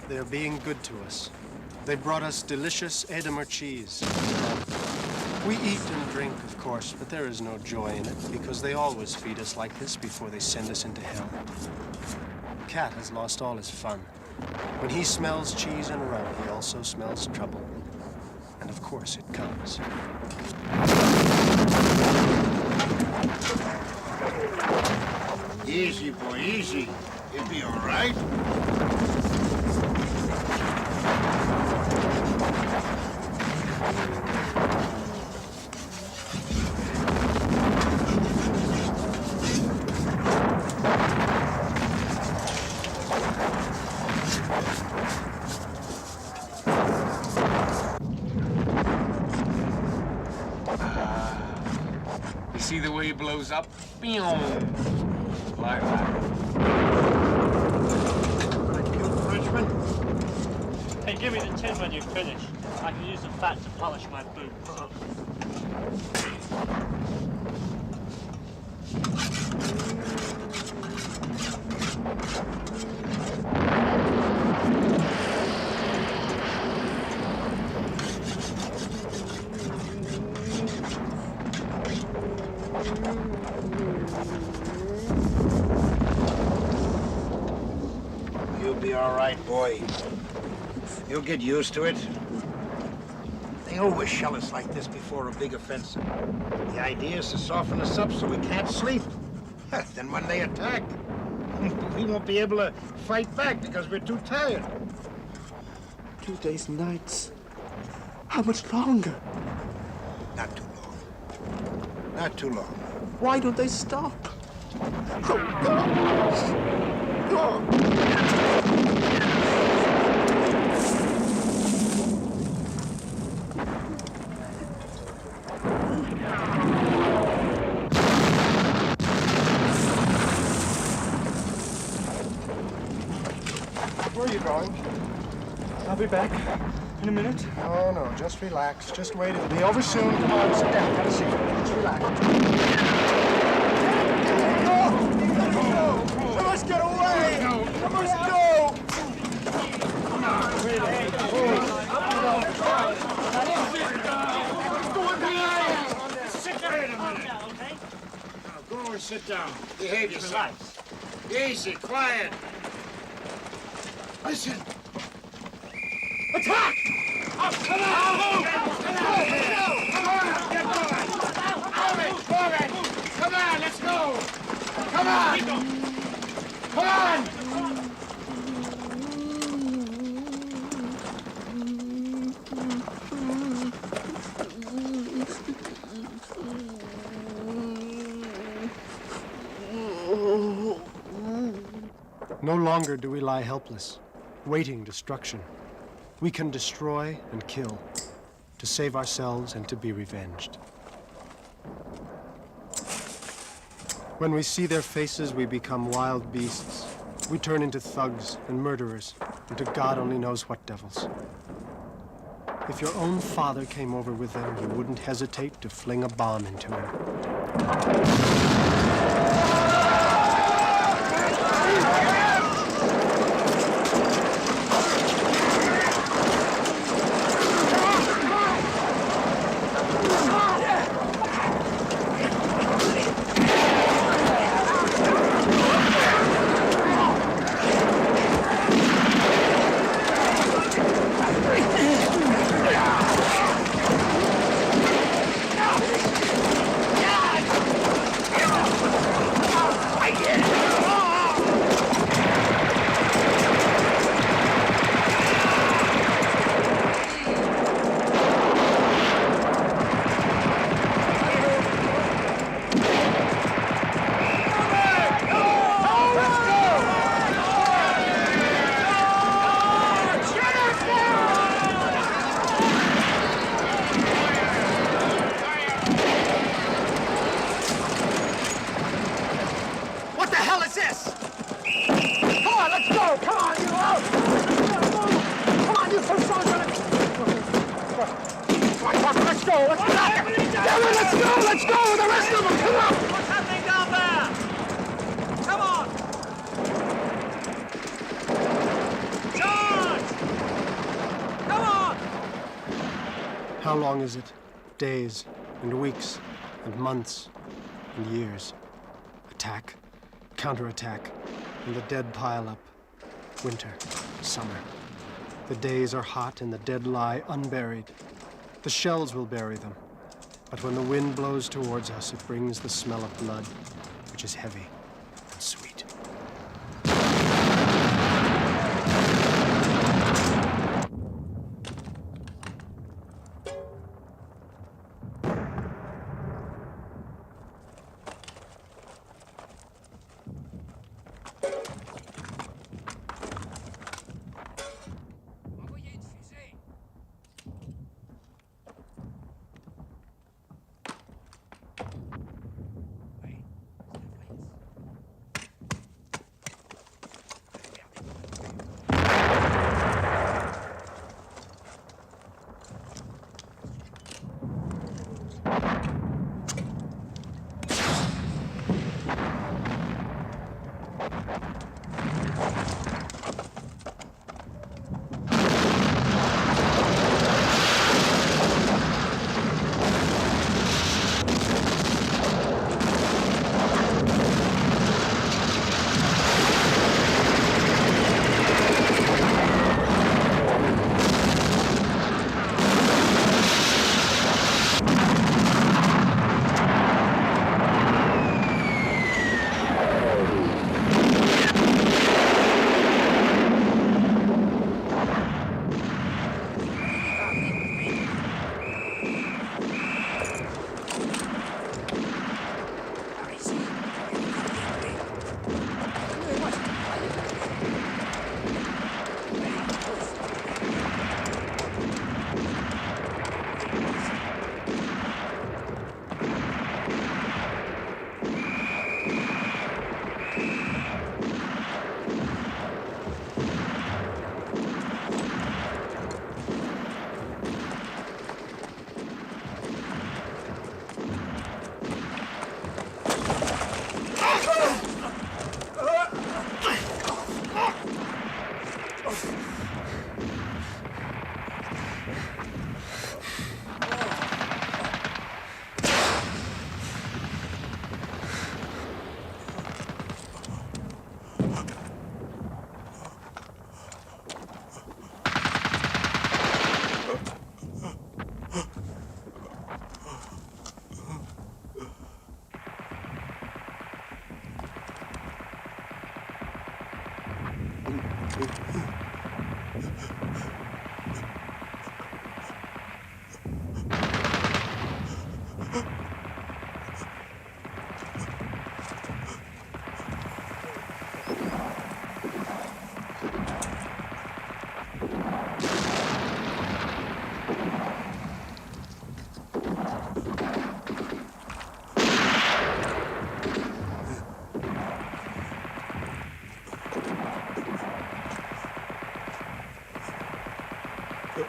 They're being good to us. They brought us delicious Edamer cheese. We eat and drink, of course, but there is no joy in it because they always feed us like this before they send us into hell. Cat has lost all his fun. When he smells cheese and rum, he also smells trouble. And of course it comes. Easy, boy, easy. You'll be all right. You see the way he blows up? Like that. Frenchman? Hey, give me the tin when you finish. I can use the fat to polish my boot. You'll be all right, boy. You'll get used to it. They always shell us like this before a big offensive. The idea is to soften us up so we can't sleep. Then when they attack, we won't be able to fight back because we're too tired. 2 days and nights. How much longer? Not too long. Not too long. Why don't they stop? Oh, God! God! Where are you going? I'll be back in a minute. No, no, just relax. Just wait. It'll be over soon. Come on, sit down. Have a seat. Just relax. I must get away! I must go! Go and sit down. Behave yourself. Easy, quiet. Listen. Attack! Come on! Come on! Get going! Come on, let's Come on! Come on! No longer do we lie helpless, waiting destruction. We can destroy and kill, to save ourselves and to be revenged. When we see their faces, we become wild beasts. We turn into thugs and murderers, into God only knows what devils. If your own father came over with them, you wouldn't hesitate to fling a bomb into him. How long is it? Days and weeks and months and years. Attack, counterattack, and the dead pile up. Winter, summer. The days are hot and the dead lie unburied. The shells will bury them. But when the wind blows towards us, it brings the smell of blood, which is heavy and sweet. No.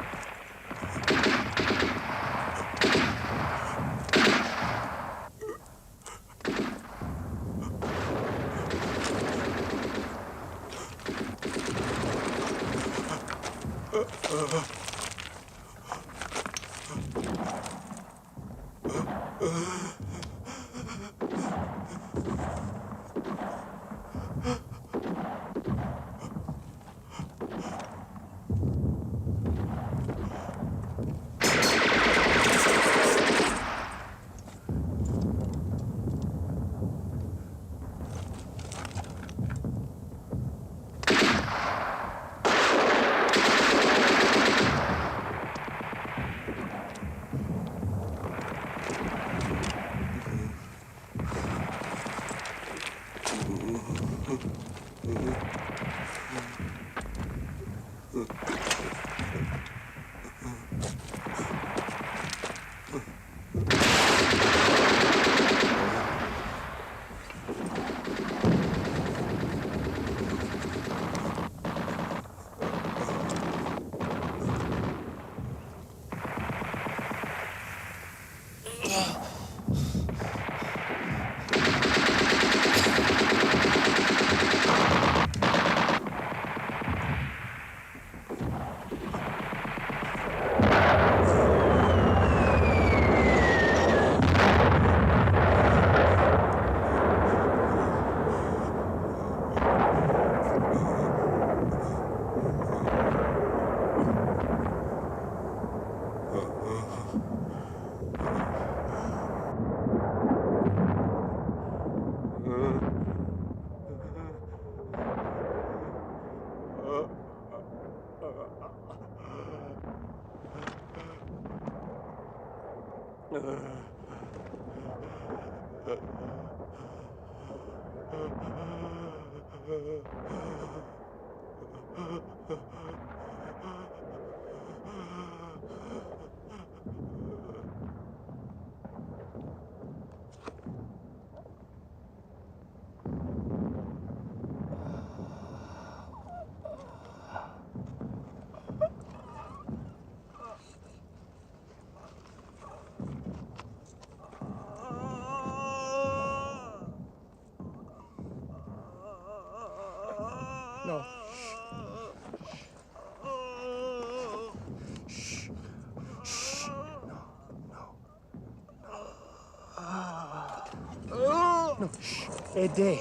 No, shh. Aidez.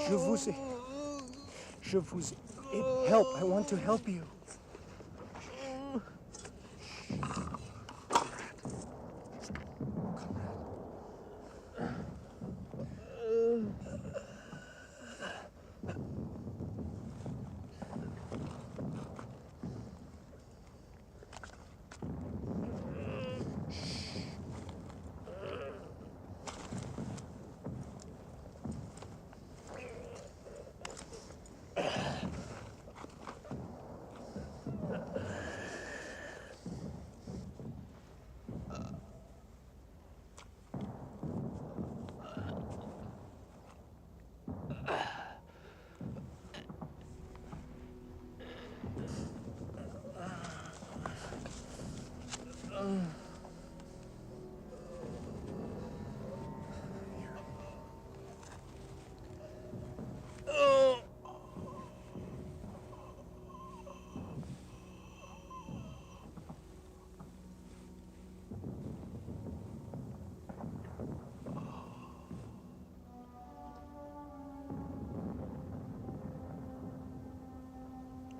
Je vous aide. Help. I want to help you.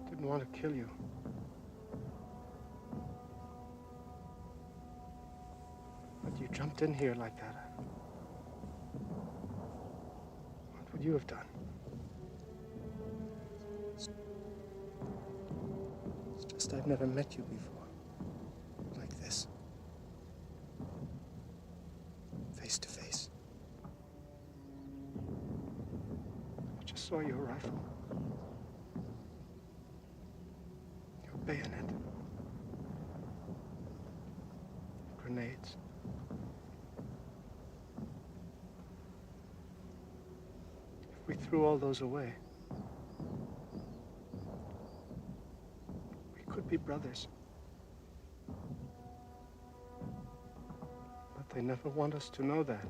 Didn't want to kill you. But you jumped in here like that. What would you have done? It's just I've never met you before. Like this. Face to face. I just saw your rifle. Your bayonet. Grenades. If we threw all those away, we could be brothers. They never want us to know that,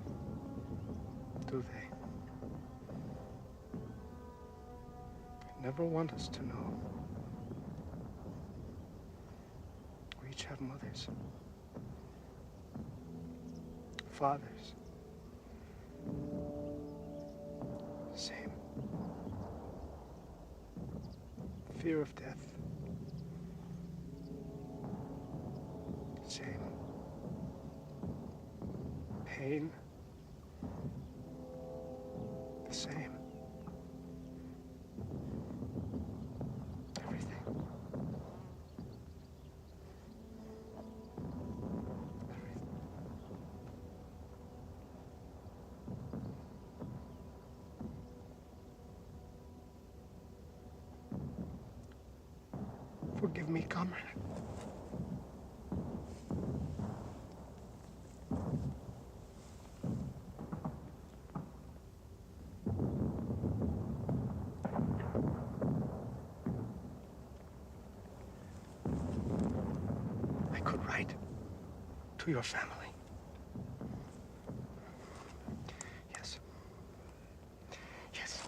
do they? They never want us to know. We each have mothers, fathers. Same. Fear of death. Same. Pain. The same. Everything. Forgive me, comrade. I could write to your family. Yes. Yes,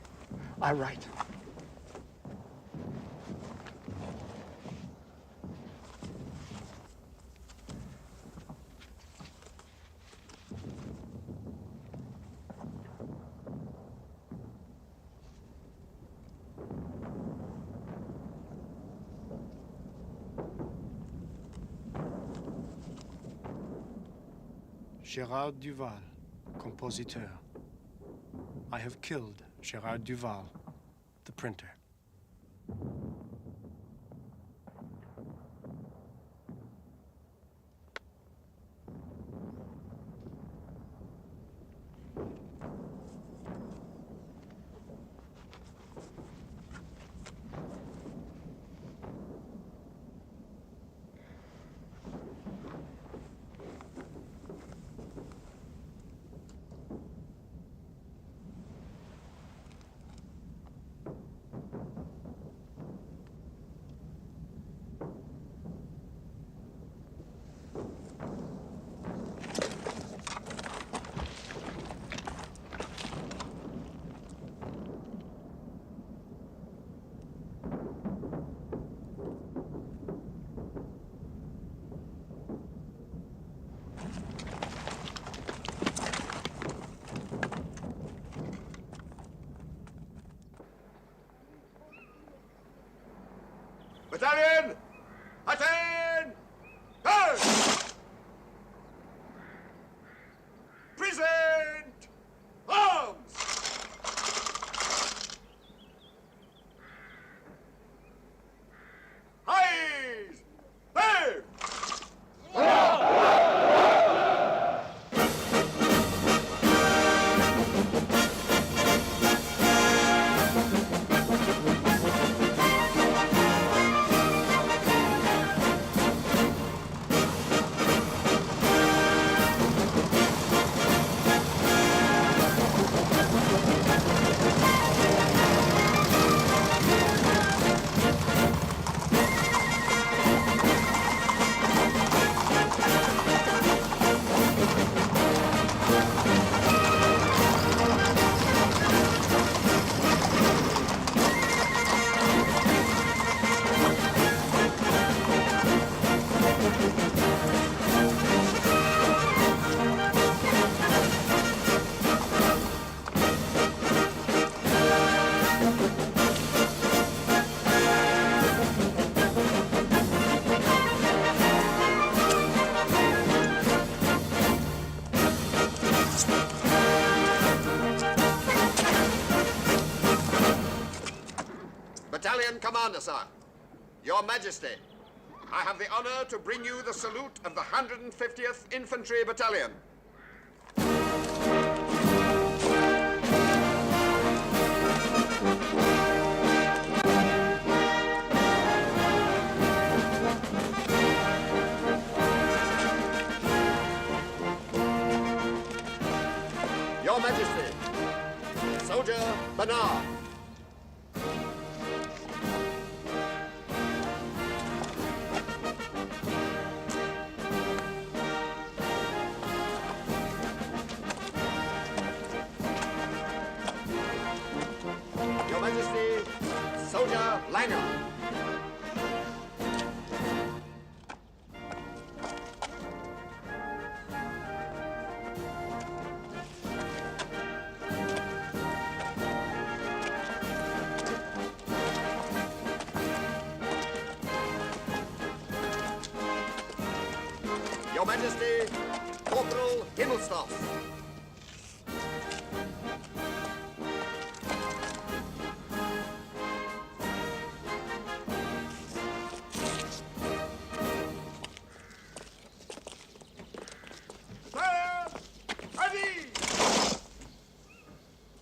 I write. Gérard Duval, compositeur. I have killed Gérard Duval, the printer. Battalion! Attain! Go! Present! Arms! Eyes! There! Battalion Commander, sir. Your Majesty, I have the honor to bring you the salute of the 150th Infantry Battalion. Your Majesty, Soldier Bernard. Junior Lanyard. Your Majesty, Corporal Himmelstoss.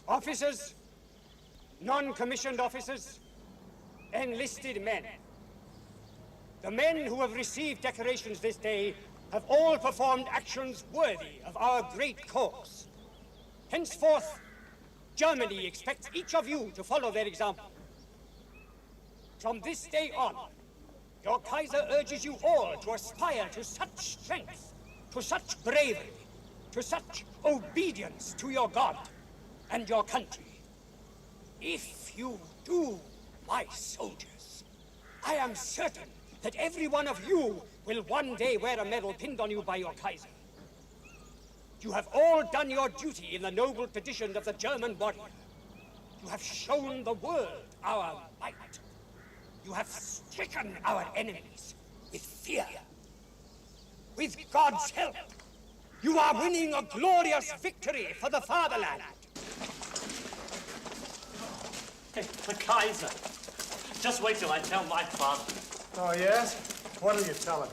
Officers, non-commissioned officers, enlisted men. The men who have received decorations this day have all performed actions worthy of our great cause. Henceforth, Germany expects each of you to follow their example. From this day on, your Kaiser urges you all to aspire to such strength, to such bravery, to such obedience to your God and your country. If you do, my soldiers, I am certain that every one of you will one day wear a medal pinned on you by your Kaiser. You have all done your duty in the noble tradition of the German warrior. You have shown the world our might. You have stricken our enemies with fear. With God's help, you are winning a glorious victory for the fatherland. Hey, the Kaiser. Just wait till I tell my father. Oh, yes? What'll you tell him?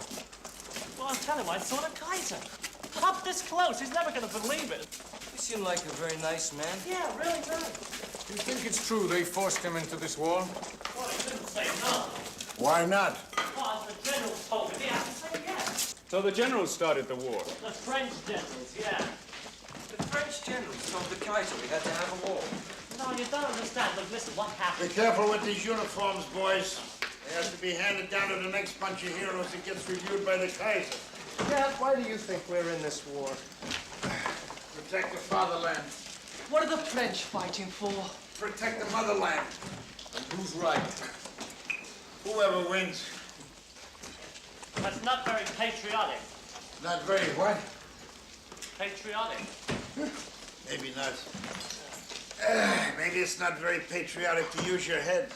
Well, I'll tell him I saw the Kaiser. Up this close, he's never gonna believe it. You seem like a very nice man. Yeah, really nice. Do you think it's true they forced him into this war? Well, he didn't say no. Why not? Well, the general told me, yeah, I say yes. So the generals started the war? The French generals, yeah. The French generals told the Kaiser we had to have a war. No, you don't understand. Look, listen, what happened? Be careful with these uniforms, boys. They have to be handed down to the next bunch of heroes that gets reviewed by the Kaiser. Dad, why do you think we're in this war? Protect the fatherland. What are the French fighting for? Protect the motherland. And who's right? Whoever wins. That's not very patriotic. Not very what? Patriotic. Maybe not. Maybe it's not very patriotic to use your head.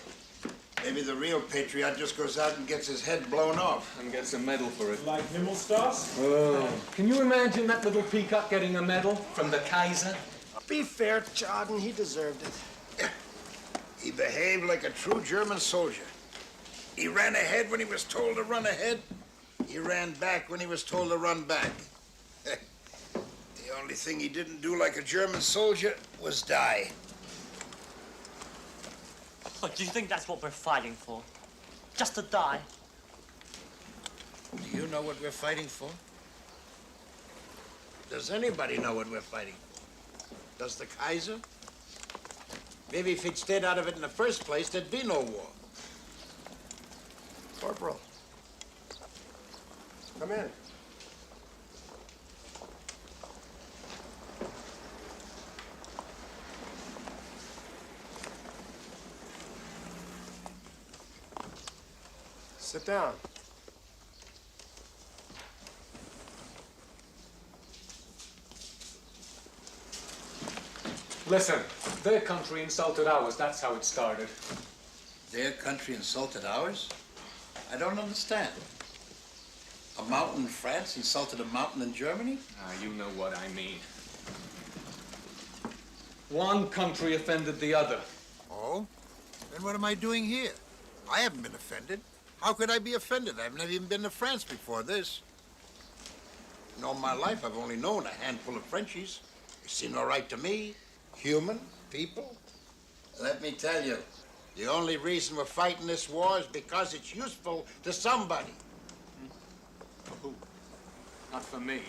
Maybe the real patriot just goes out and gets his head blown off. And gets a medal for it. Like Himmelstoss? Oh. Can you imagine that little peacock getting a medal from the Kaiser? Be fair, Jordan, he deserved it. He behaved like a true German soldier. He ran ahead when he was told to run ahead. He ran back when he was told to run back. The only thing he didn't do like a German soldier was die. Look, do you think that's what we're fighting for? Just to die? Do you know what we're fighting for? Does anybody know what we're fighting for? Does the Kaiser? Maybe if he'd stayed out of it in the first place, there'd be no war. Corporal. Come in. Sit down. Listen, their country insulted ours. That's how it started. Their country insulted ours? I don't understand. A mountain in France insulted a mountain in Germany? Ah, you know what I mean. One country offended the other. Oh? Then what am I doing here? I haven't been offended. How could I be offended? I've never even been to France before this. In all my life, I've only known a handful of Frenchies. They seem all right to me. Human, people. Let me tell you, the only reason we're fighting this war is because it's useful to somebody. For who? Not for me.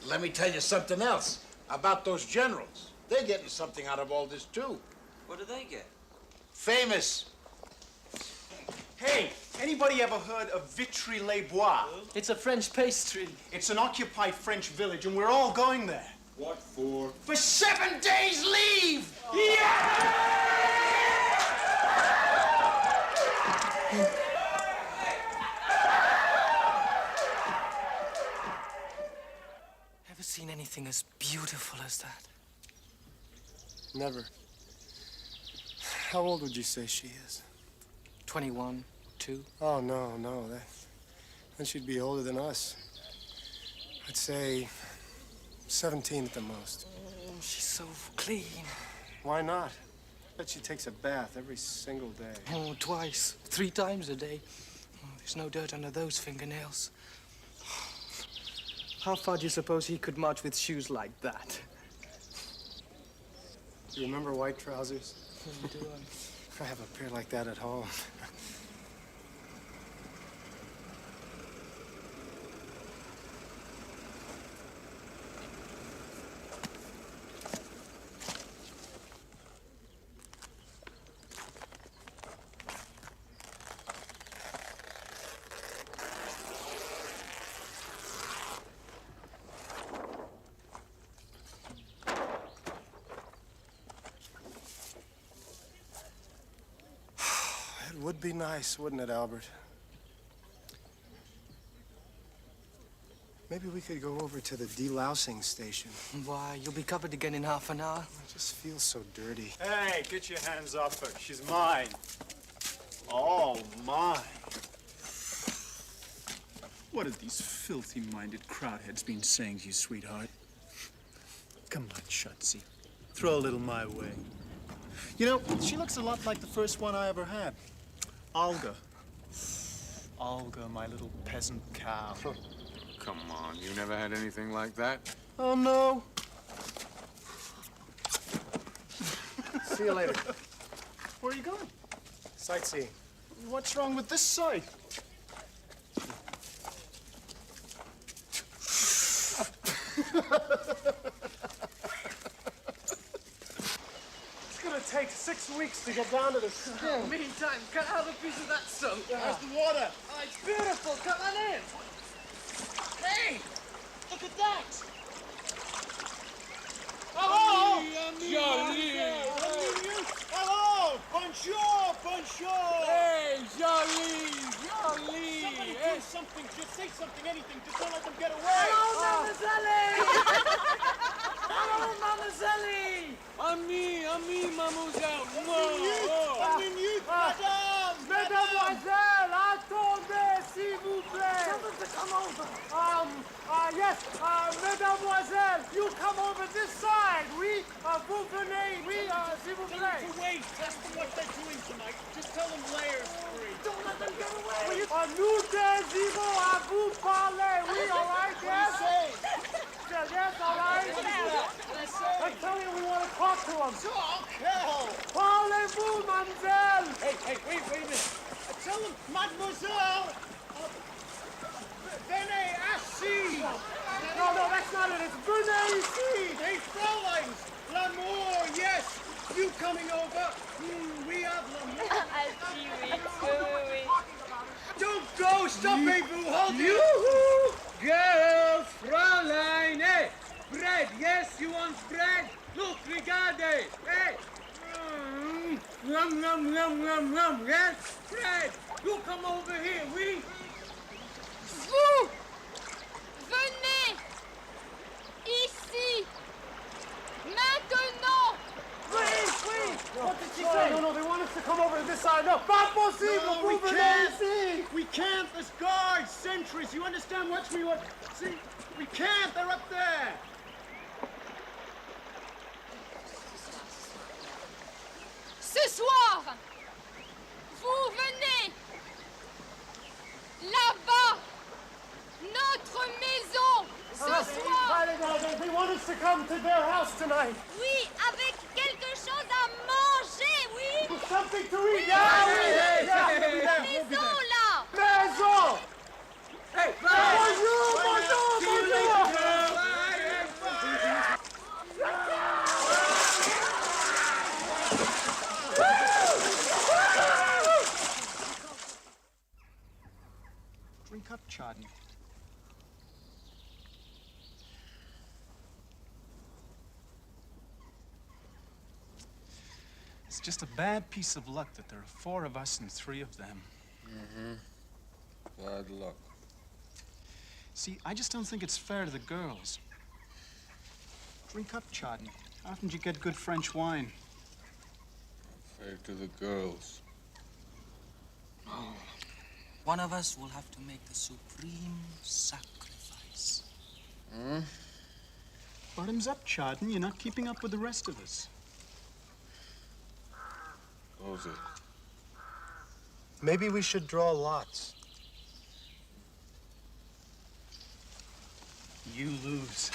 Let me tell you something else about those generals. They're getting something out of all this, too. What do they get? Famous. Hey, anybody ever heard of Vitry-les-Bois? It's a French pastry. It's an occupied French village, and we're all going there. What for? For 7 days leave! anything as beautiful as that. Never. How old would you say she is? 21, 2. Oh, no. Then she'd be older than us. I'd say 17 at the most. Oh, she's so clean. Why not? Bet she takes a bath every single day. Oh, twice, 3 times a day. Oh, there's no dirt under those fingernails. How far do you suppose he could march with shoes like that? You remember white trousers? Do I have a pair like that at home. It would be nice, wouldn't it, Albert? Maybe we could go over to the delousing station. Why, you'll be covered again in half an hour. I just feel so dirty. Hey, get your hands off her. She's mine. All mine. What have these filthy-minded crowdheads been saying to you, sweetheart? Come on, Shutzy. Throw a little my way. You know, she looks a lot like the first one I ever had. Olga. Olga, my little peasant cow. Come on, you never had anything like that? Oh, no. See you later. Where are you going? Sightseeing. What's wrong with this site? It's gonna take 6 weeks to get down to the school. Meantime, cut out a piece of that sum. How's the water? Oh, it's beautiful. Come on in. Hey, look at that. Hello! Jolie! Hello! Bonjour! Bonjour! Hey, Jolie! Jolie! Somebody Hey. do something. Just say something, anything. Just don't let them get away. Hello, mademoiselle! Hello, mademoiselle! Ami, mademoiselle! Madame! Mademoiselle, attendez, s'il vous plaît. Tell them to come over. Yes, Mademoiselle, you come over this side. Oui, vous venez, oui, s'il vous plaît. To wait. Ask them what they're doing tonight. Just tell them layers free. Don't let them get away. Nous désirons à vous parler. Oui, all right, yes? Yes, all right. I'm telling you, we want to talk to him. Parlez-vous, mademoiselle. Hey, wait a minute. Tell them, mademoiselle. Venez assis. No, that's not it. It's venez ici. Hey, Fräulein. L'amour, yes. You coming over? We have l'amour. Don't go. Stoppez-vous. Hold it. Yoo-hoo! Girls, Fräulein, hey! Bread, yes, you want bread? Look, regardez, hey! Yum, yes? Bread, you come over here, oui? Vous venez ici maintenant. Oui. What did she say? No, they want us to come over to this side. No, pas possible. No, we can't. We can't. There's guards, sentries. You understand what we want? See, we can't. They're up there. Ce soir, vous venez là-bas, notre maison, ce soir. They want us to come to their house tonight. Oui, avec quelque chose à manger, oui. Something to eat. Yeah, La maison, là. Maison. Hey, Bonjour. Drink up, Chardon. It's just a bad piece of luck that there are 4 of us and 3 of them. Bad luck. See, I just don't think it's fair to the girls. Drink up, Chardon. How often do you get good French wine? Fair to the girls. Oh. One of us will have to make the supreme sacrifice. Bottoms up, Chardon. You're not keeping up with the rest of us. Close it. Maybe we should draw lots. You lose.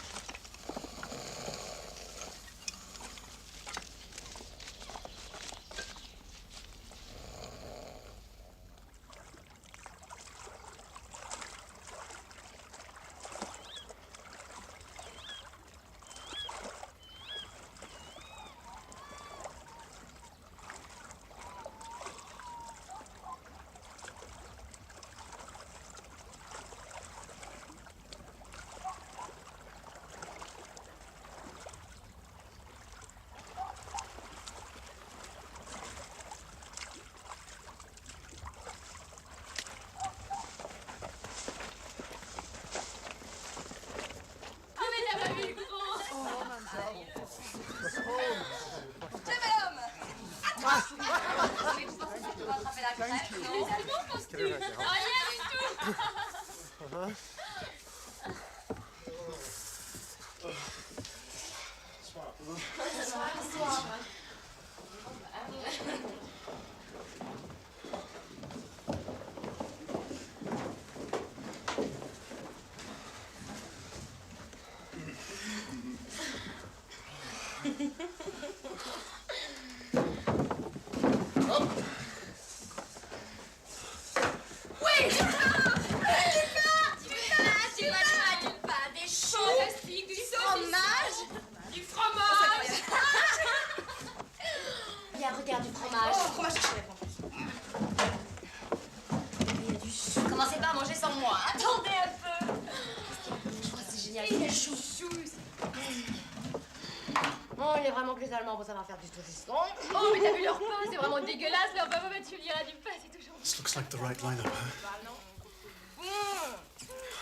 Pour savoir faire du saucisson. Oh, mais t'as vu leur pain, c'est vraiment dégueulasse. Leur pain, tu liras du pain, c'est toujours... This looks like the right lineup, huh?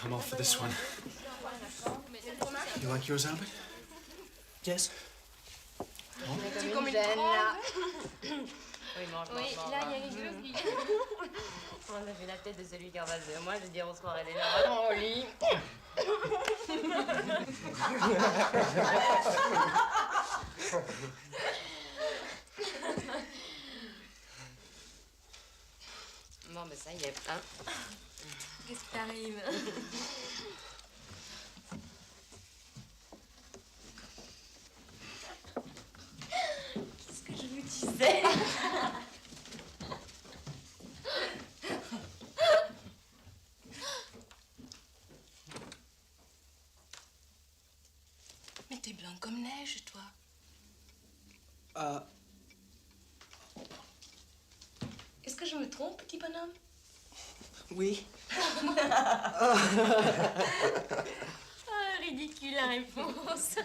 I'm all for this one. You like yours, Albert? Yes. Tu comme une là. Oui, mange, là, il y a quelque chose qui... On a fait la tête de celui qui est en face de moi. Je veux dire, on se croirait déjà vraiment au lit. Bon, ben ça y est, hein? Qu'est-ce qui t'arrive? Qu'est-ce que je vous disais? Mais t'es blanc comme neige, toi. Est-ce que je me trompe, petit bonhomme? Oui. Ah, ridicule la réponse.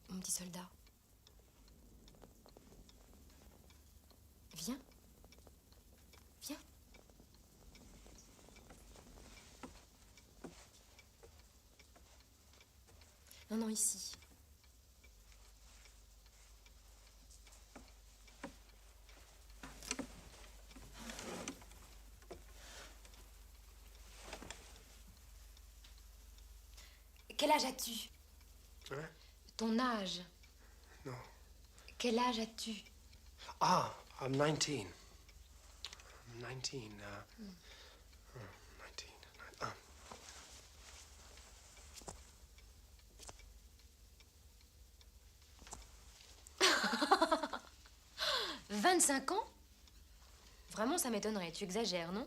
Mon petit soldat. Viens. Viens. Non, non, ici. Quel âge as-tu? Hein? Ton âge. Non. Quel âge as-tu? Ah, I'm 19. I'm 19. 19. 25 ans? Vraiment, ça m'étonnerait. Tu exagères, non?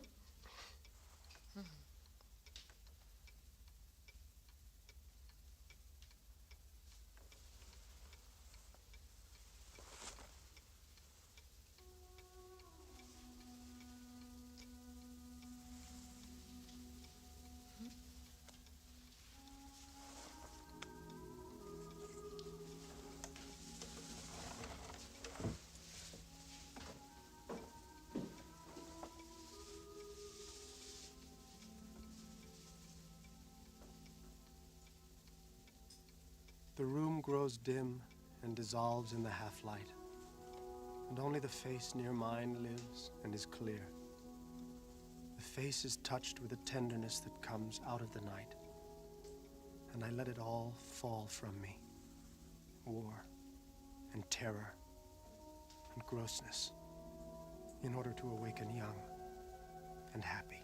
The room grows dim and dissolves in the half-light, and only the face near mine lives and is clear. The face is touched with a tenderness that comes out of the night, and I let it all fall from me. War and terror and grossness, in order to awaken young and happy.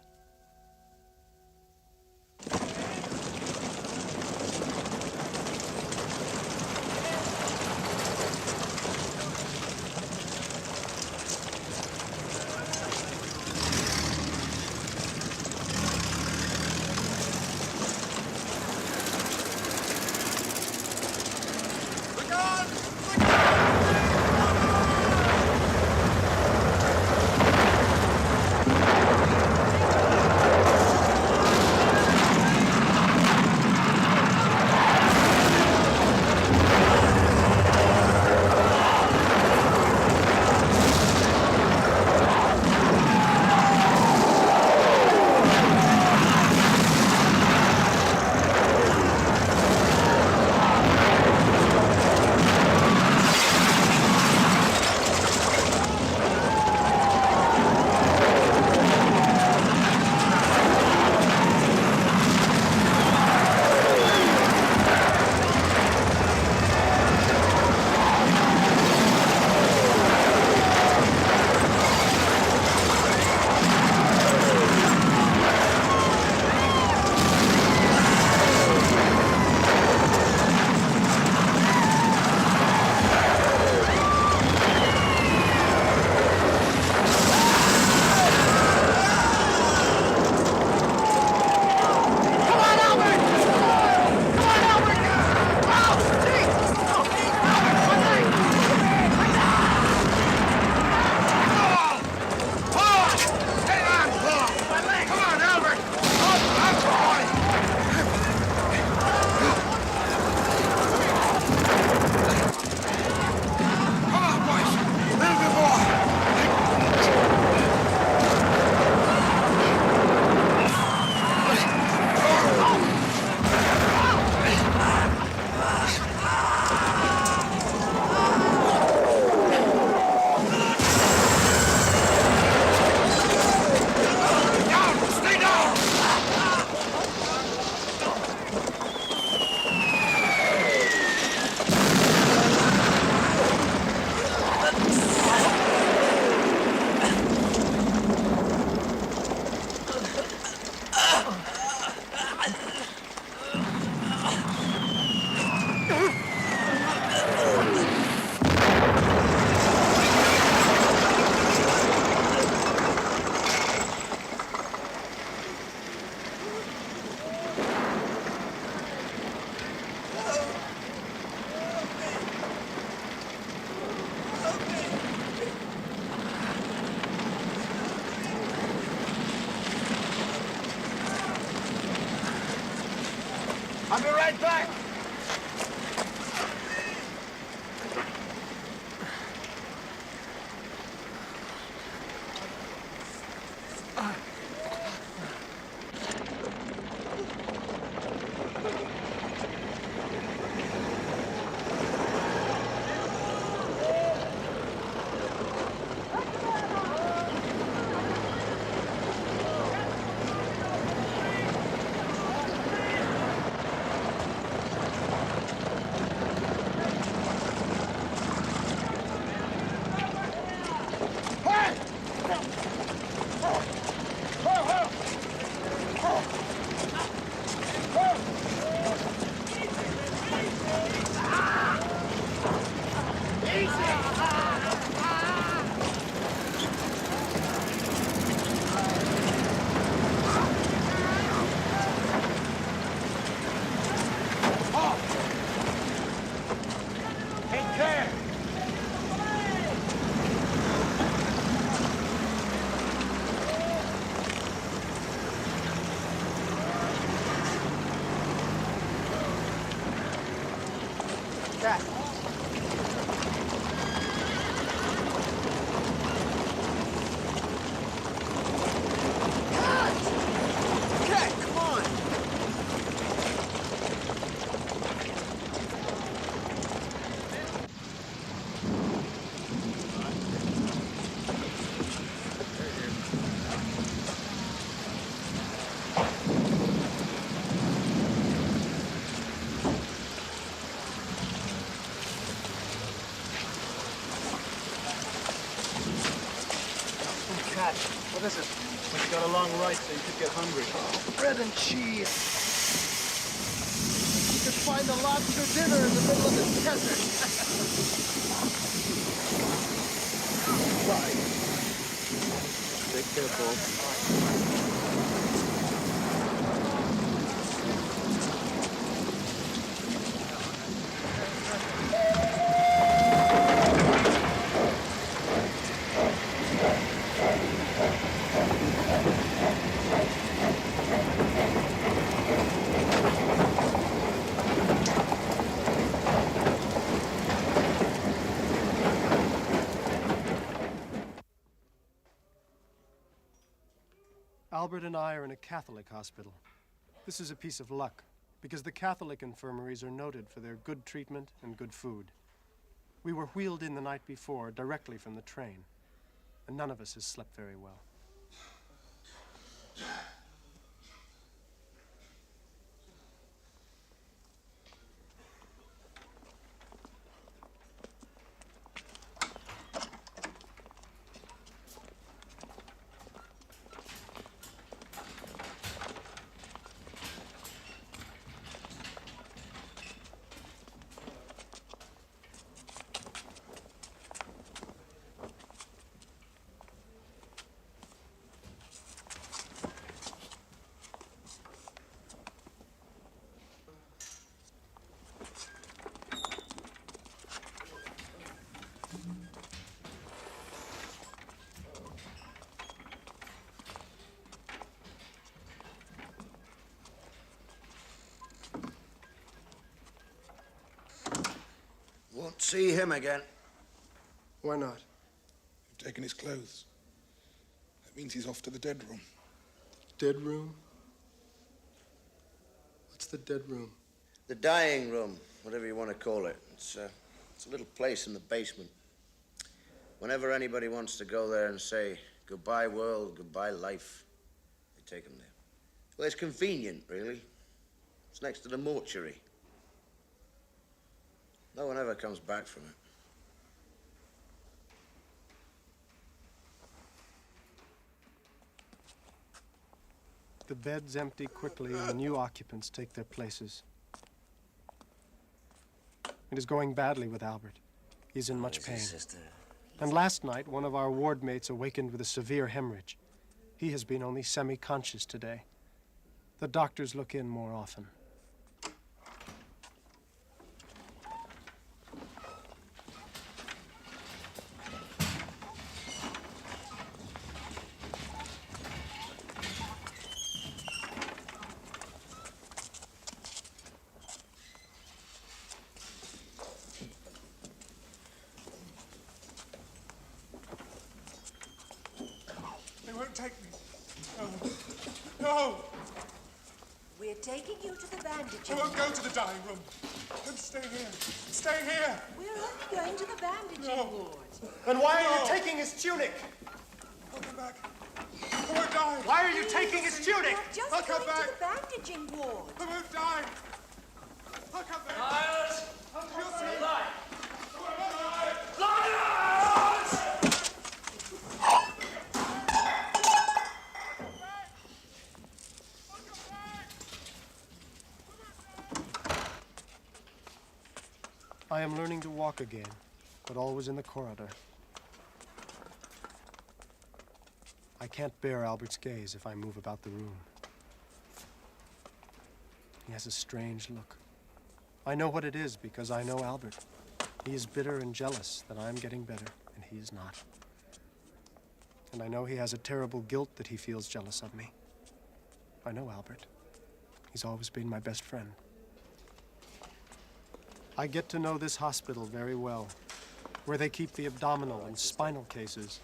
I'll be right back. What is it? Well, you got a long ride, so you could get hungry. Bread and cheese. You could find a lobster dinner in the middle of the desert. Bye. Take care, Paul. Albert and I are in a Catholic hospital. This is a piece of luck, because the Catholic infirmaries are noted for their good treatment and good food. We were wheeled in the night before, directly from the train, and none of us has slept very well. Won't see him again. Why not? You've taken his clothes. That means he's off to the dead room. Dead room? What's the dead room? The dying room, whatever you want to call it. It's a little place in the basement. Whenever anybody wants to go there and say, goodbye world, goodbye life, they take them there. Well, it's convenient, really. It's next to the mortuary. No one ever comes back from it. The beds empty quickly and the new occupants take their places. It is going badly with Albert. He's in much pain. And last night, one of our ward mates awakened with a severe hemorrhage. He has been only semi-conscious today. The doctors look in more often. They won't take me. No. No. We're taking you to the bandaging I won't go to the dying room. Then stay here. Stay here. We're only going to the bandaging ward. Then why are you taking his tunic? I'll come back. I won't die. Why are you taking his tunic? We're just I'll come going back. to the bandaging ward. I won't die. I'll come back. Liars! You'll see. Liars! I am learning to walk again, but always in the corridor. I can't bear Albert's gaze if I move about the room. He has a strange look. I know what it is because I know Albert. He is bitter and jealous that I am getting better, and he is not. And I know he has a terrible guilt that he feels jealous of me. I know Albert. He's always been my best friend. I get to know this hospital very well, where they keep the abdominal and spinal cases,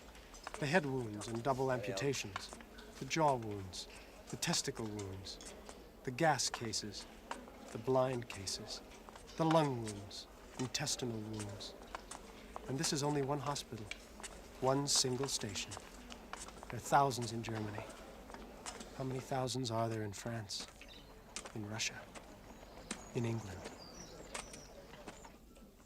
the head wounds and double amputations, the jaw wounds, the testicle wounds, the gas cases, the blind cases, the lung wounds, intestinal wounds. And this is only one hospital, one single station. There are thousands in Germany. How many thousands are there in France, in Russia, in England?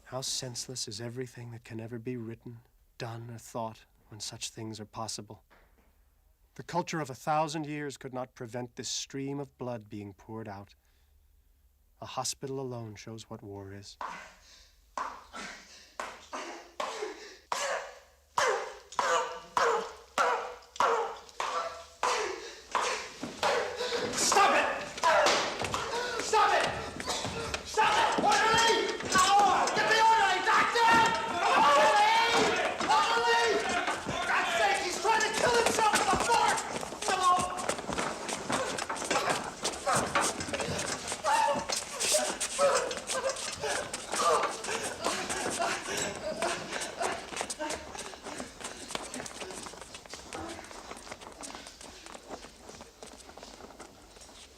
How senseless is everything that can ever be written, done, or thought when such things are possible. The culture of 1,000 years could not prevent this stream of blood being poured out. A hospital alone shows what war is.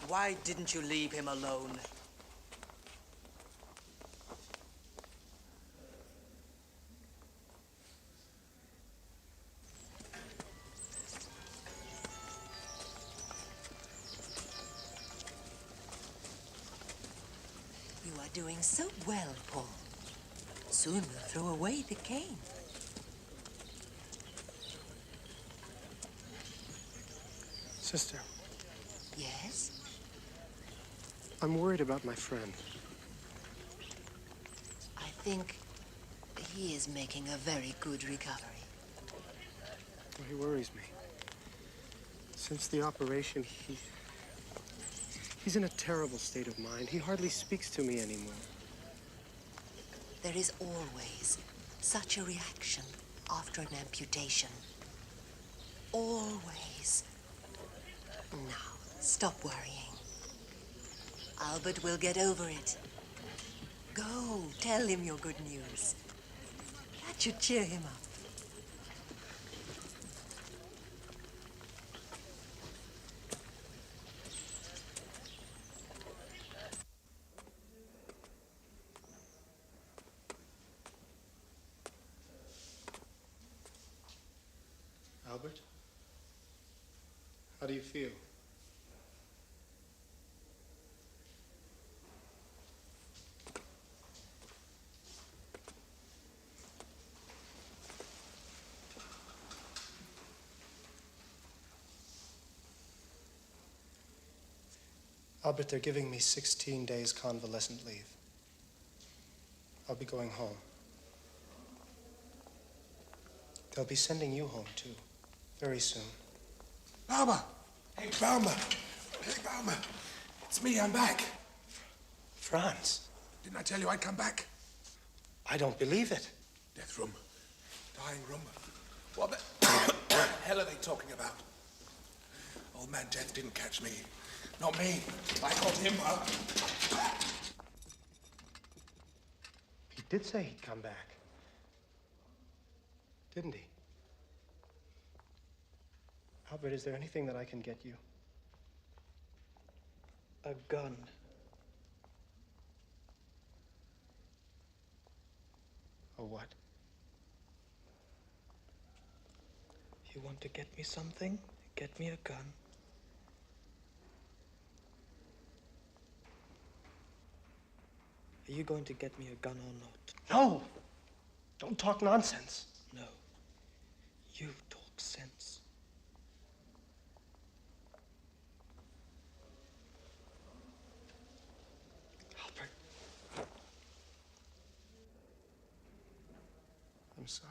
Why didn't you leave him alone? You are doing so well, Paul. Soon we'll throw away the cane. Sister, Yes? I'm worried about my friend. I think he is making a very good recovery. He worries me. Since the operation, he's in a terrible state of mind. He hardly speaks to me anymore. There is always such a reaction after an amputation. Always. Now, stop worrying. Albert will get over it. Go, tell him your good news. That should cheer him up. Albert? How do you feel? Albert, they're giving me 16 days convalescent leave. I'll be going home. They'll be sending you home, too, very soon. Balmer! Hey, Balmer! Hey, Balmer! It's me, I'm back. Franz. Didn't I tell you I'd come back? I don't believe it. Death room. Dying room. What the hell are they talking about? Old man Death didn't catch me. Not me. I caught him up. He did say he'd come back. Didn't he? Albert, is there anything that I can get you? A gun. A what? You want to get me something? Get me a gun. Are you going to get me a gun or not? No! Don't talk nonsense. No. You talk sense. Albert. I'm sorry.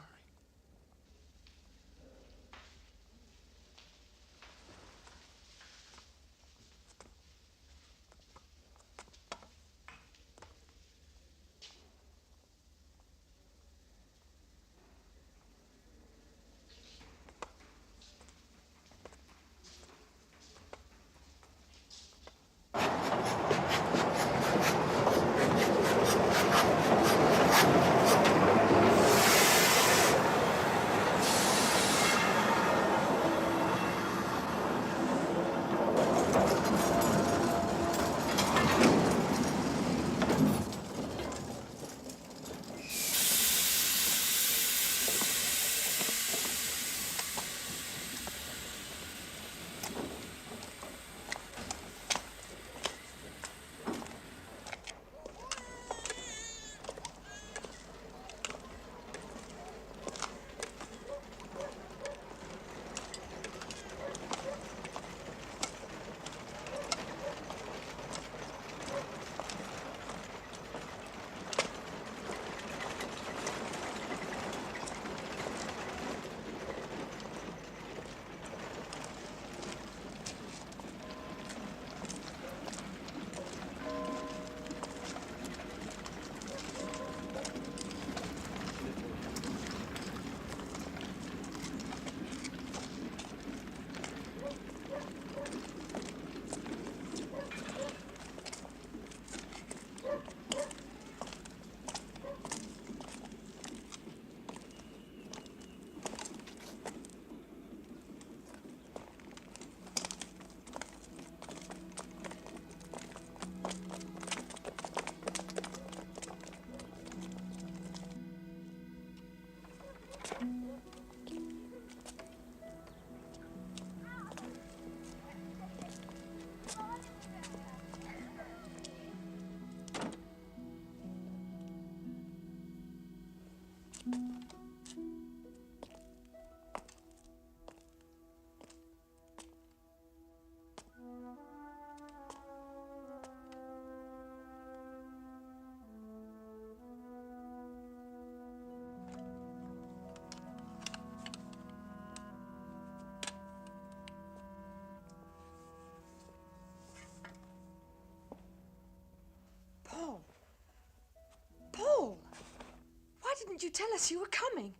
didn't you tell us you were coming?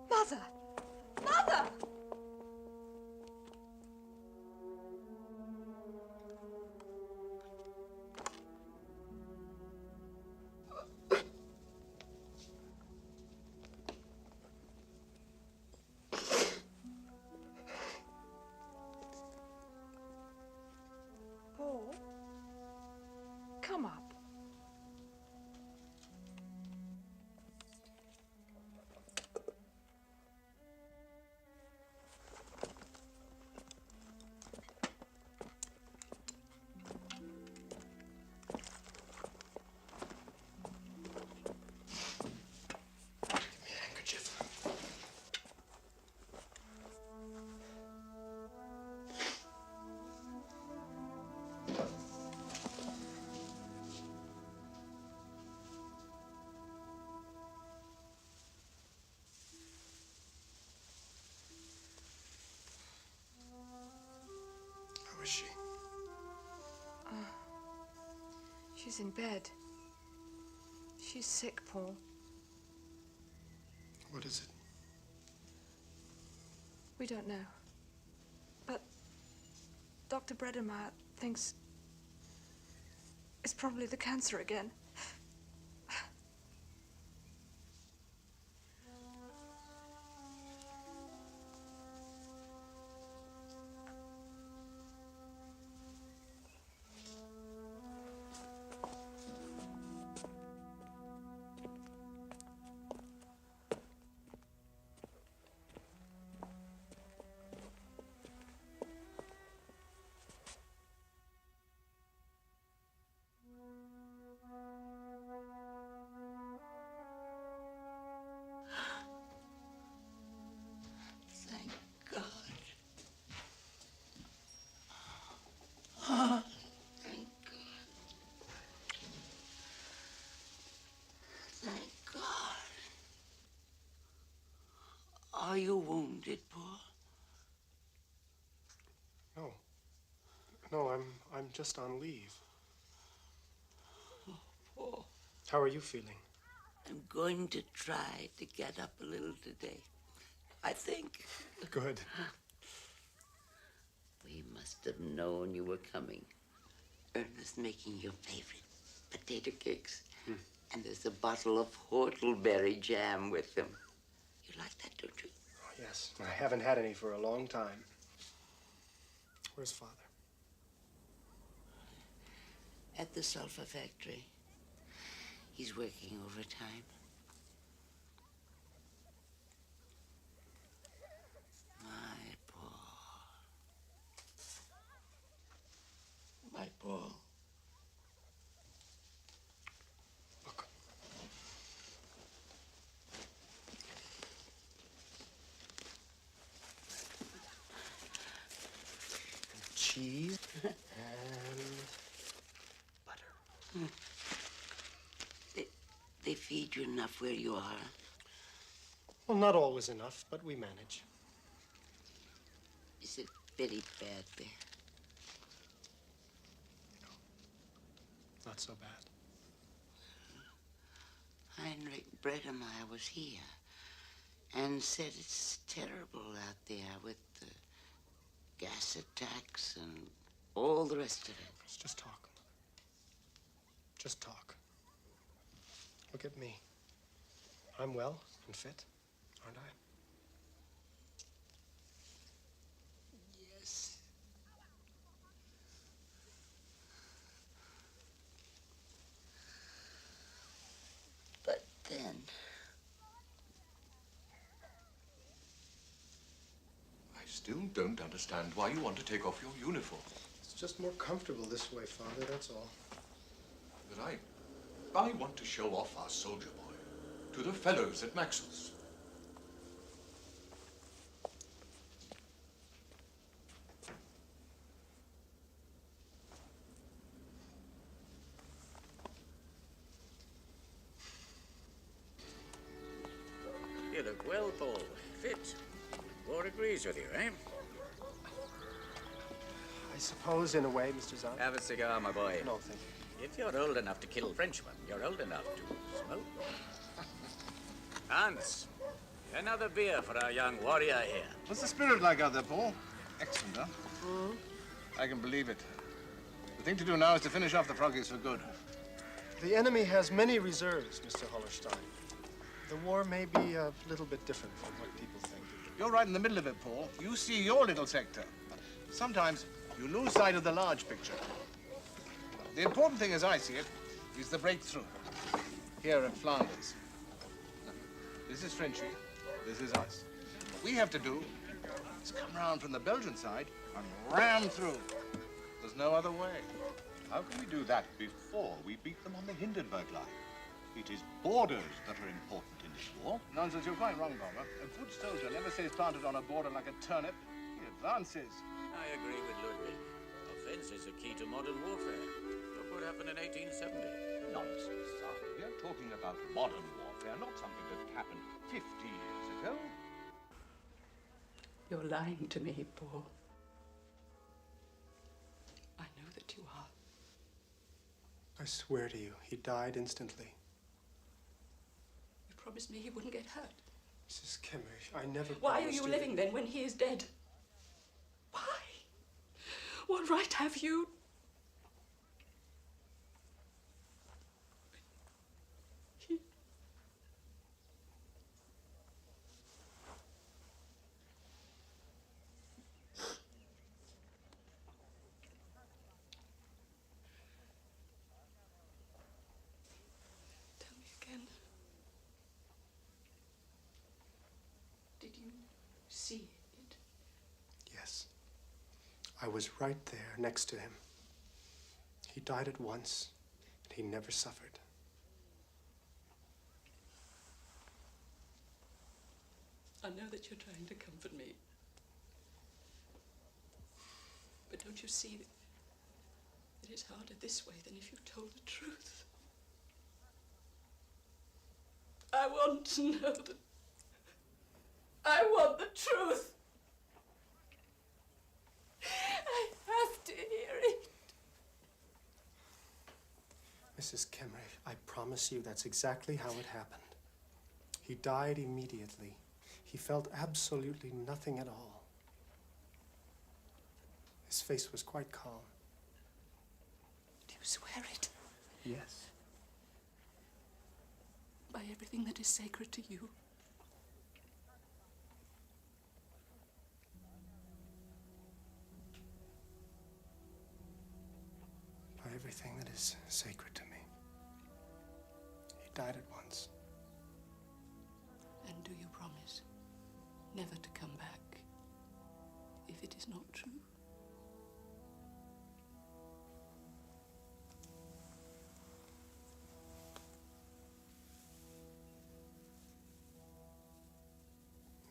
Mother! Mother! Paul, come up. How is she? She's in bed. She's sick, Paul. What is it? We don't know. But Dr. Bredemeyer thinks it's probably the cancer again. Thank God. Oh, thank God. Thank God. Are you wounded, Paul? No. No, I'm just on leave. Oh, Paul. How are you feeling? I'm going to try to get up a little today. I think. Good. We must have known you were coming. Ernest's making your favorite potato cakes. And there's a bottle of whortleberry jam with them. You like that, don't you? Oh, yes. I haven't had any for a long time. Where's Father? At the sulfur factory. He's working overtime. My Paul. My Paul. Look. Cheese and butter. They feed you enough where you are. Well, not always enough, but we manage. Is it very bad there? Not so bad. Heinrich Bredemeyer was here and said it's terrible out there with the gas attacks and all the rest of it. Let's just talk. Just talk. Look at me. I'm well and fit, aren't I? Yes. But then... I still don't understand why you want to take off your uniform. It's just more comfortable this way, Father, that's all. But I want to show off our soldier boy to the fellows at Maxwell's. You look well, Paul. Fit. War agrees with you, eh? I suppose, in a way, Mr. Zahn. Have a cigar, my boy. No, thank you. If you're old enough to kill Frenchmen, you're old enough to smoke. Hans, another beer for our young warrior here. What's the spirit like out there, Paul? Excellent, huh? I can believe it. The thing to do now is to finish off the Froggies for good. The enemy has many reserves, Mr. Hollerstein. The war may be a little bit different from what people think. You're right in the middle of it, Paul. You see your little sector. Sometimes you lose sight of the large picture. The important thing, as I see it, is the breakthrough. Here in Flanders. This is Frenchy, this is us. What we have to do is come round from the Belgian side and ram through. There's no other way. How can we do that before we beat them on the Hindenburg line? It is borders that are important in this war. Nonsense, you're quite wrong, Bomber. A good soldier never stays planted on a border like a turnip. He advances. I agree with Ludwig. Offense is the key to modern warfare. Look what happened in 1870. Nonsense, son. We are talking about modern warfare, not something that happened 50 years ago. You're lying to me, Paul. I know that you are. I swear to you, he died instantly. You promised me he wouldn't get hurt. Mrs. Kimmich, I never Why are promised you living then when he is dead? Why? What right have you? See it? Yes. I was right there next to him. He died at once, and he never suffered. I know that you're trying to comfort me. But don't you see that it is harder this way than if you told the truth? I want to know that. I want the truth. I have to hear it. Mrs. Kimmich, I promise you that's exactly how it happened. He died immediately. He felt absolutely nothing at all. His face was quite calm. Do you swear it? Yes. By everything that is sacred to you. By everything that is sacred to me. He died at once. And do you promise never to come back if it is not true?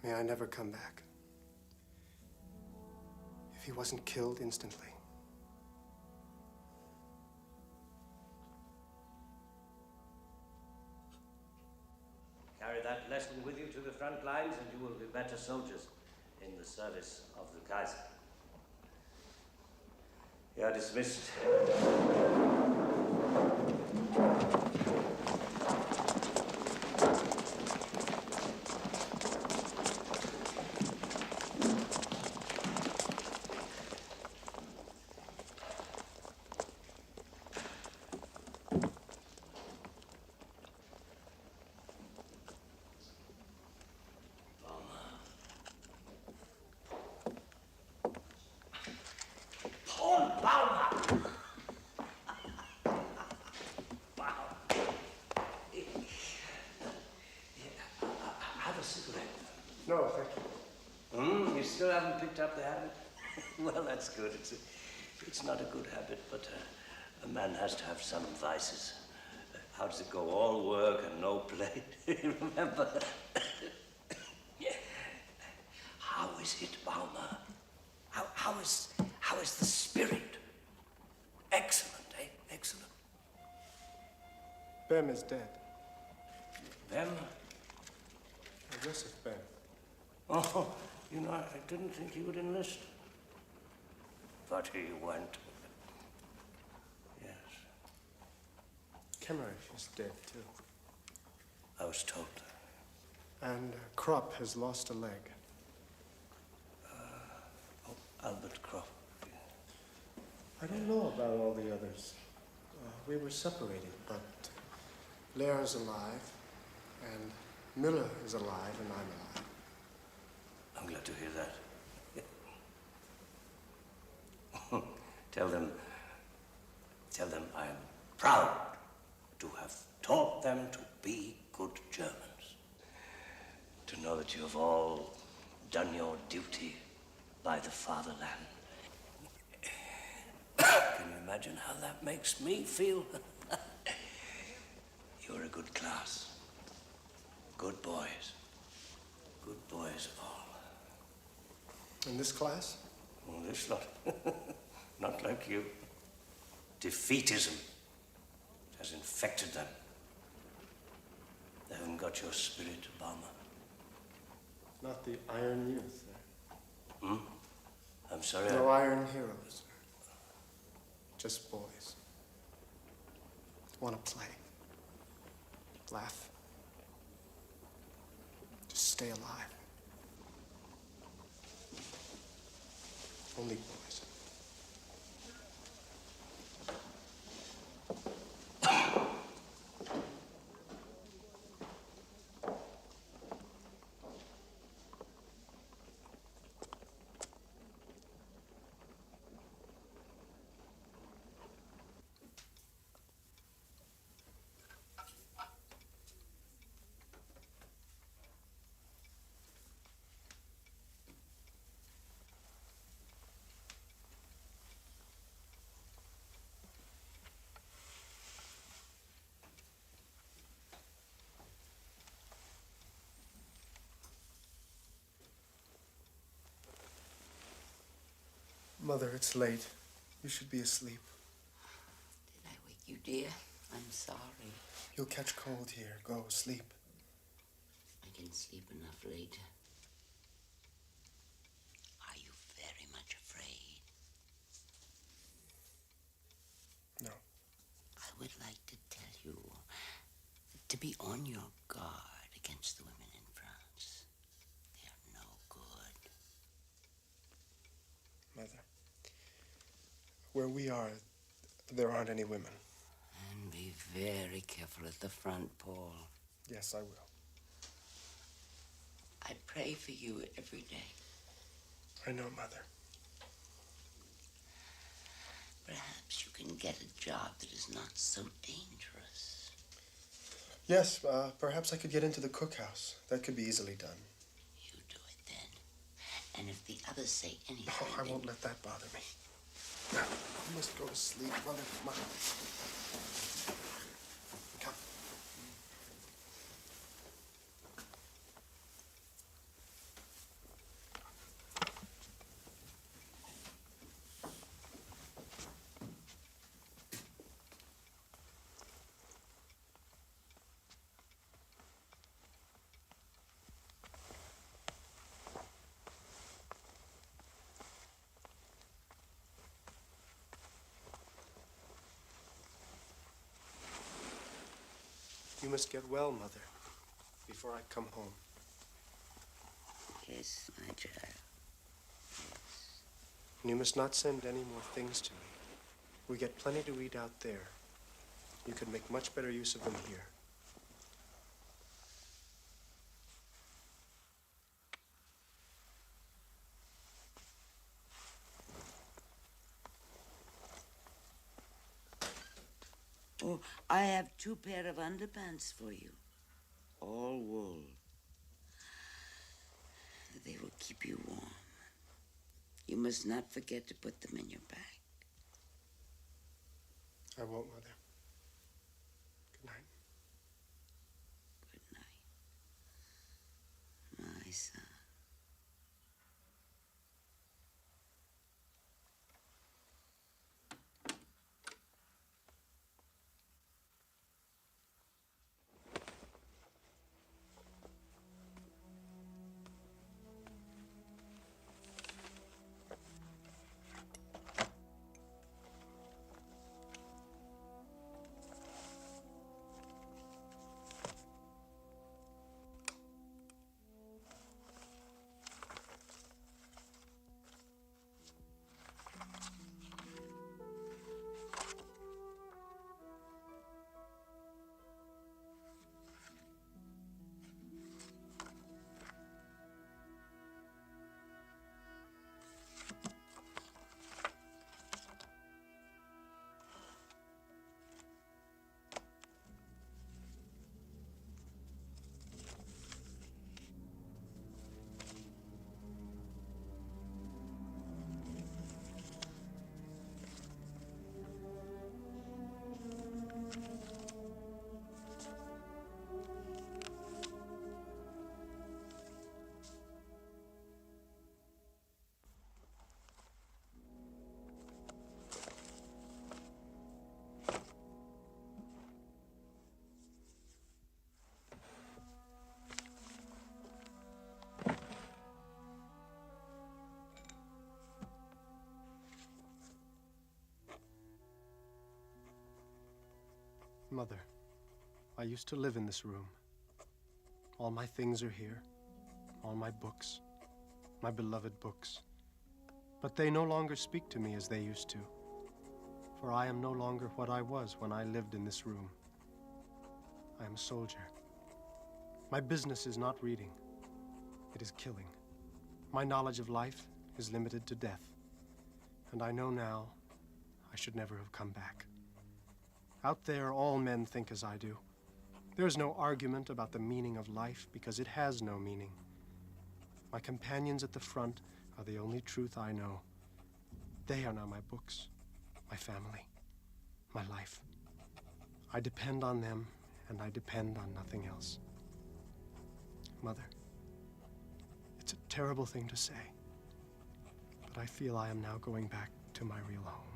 May I never come back. If he wasn't killed instantly. Carry that lesson with you to the front lines and you will be better soldiers in the service of the Kaiser. You are dismissed. No, thank you. You still haven't picked up the habit? Well, that's good. It's not a good habit, but a man has to have some vices. How does it go? All work and no play. Remember? How is it, Baumer? How is the spirit? Excellent, eh? Excellent. Bem is dead. Bem? Joseph Bem. Oh, you know, I didn't think he would enlist. But he went. Yes. Kimmich is dead, too. I was told. And Krupp has lost a leg. Albert Krupp. I don't know about all the others. We were separated, but Lehr's alive, and Miller is alive, and I'm alive. I'm glad to hear that. Tell them I am proud to have taught them to be good Germans. To know that you have all done your duty by the fatherland. Can you imagine how that makes me feel? You're a good class. Good boys. Good boys all. In this class? Oh, this lot. Not like you. Defeatism has infected them. They haven't got your spirit, Obama. Not the Iron Youth. Hmm? I'm sorry. No iron heroes. Just boys. Want to play. Laugh. Just stay alive. Only boys. Mother, it's late. You should be asleep. Did I wake you, dear? I'm sorry. You'll catch cold here. Go, sleep. I can sleep enough later. Are you very much afraid? No. I would like to tell you to be on your guard against the women in France. They are no good. Mother, where we are, there aren't any women. And be very careful at the front, Paul. Yes, I will. I pray for you every day. I know, Mother. Perhaps you can get a job that is not so dangerous. Yes, perhaps I could get into the cookhouse. That could be easily done. You do it then. And if the others say anything... Oh, I won't let that bother me. Now, I must go to sleep, Mother. Come on. Come. You must get well, Mother, before I come home. Yes, my child. And you must not send any more things to me. We get plenty to eat out there. You could make much better use of them here. Oh, I have 2 pair of underpants for you. All wool. They will keep you warm. You must not forget to put them in your bag. I won't, Mother. Good night. Good night, my son. Mother, I used to live in this room. All my things are here, all my books, my beloved books. But they no longer speak to me as they used to, for I am no longer what I was when I lived in this room. I am a soldier. My business is not reading, it is killing. My knowledge of life is limited to death, and I know now I should never have come back. Out there, all men think as I do. There is no argument about the meaning of life because it has no meaning. My companions at the front are the only truth I know. They are now my books, my family, my life. I depend on them, and I depend on nothing else. Mother, it's a terrible thing to say, but I feel I am now going back to my real home.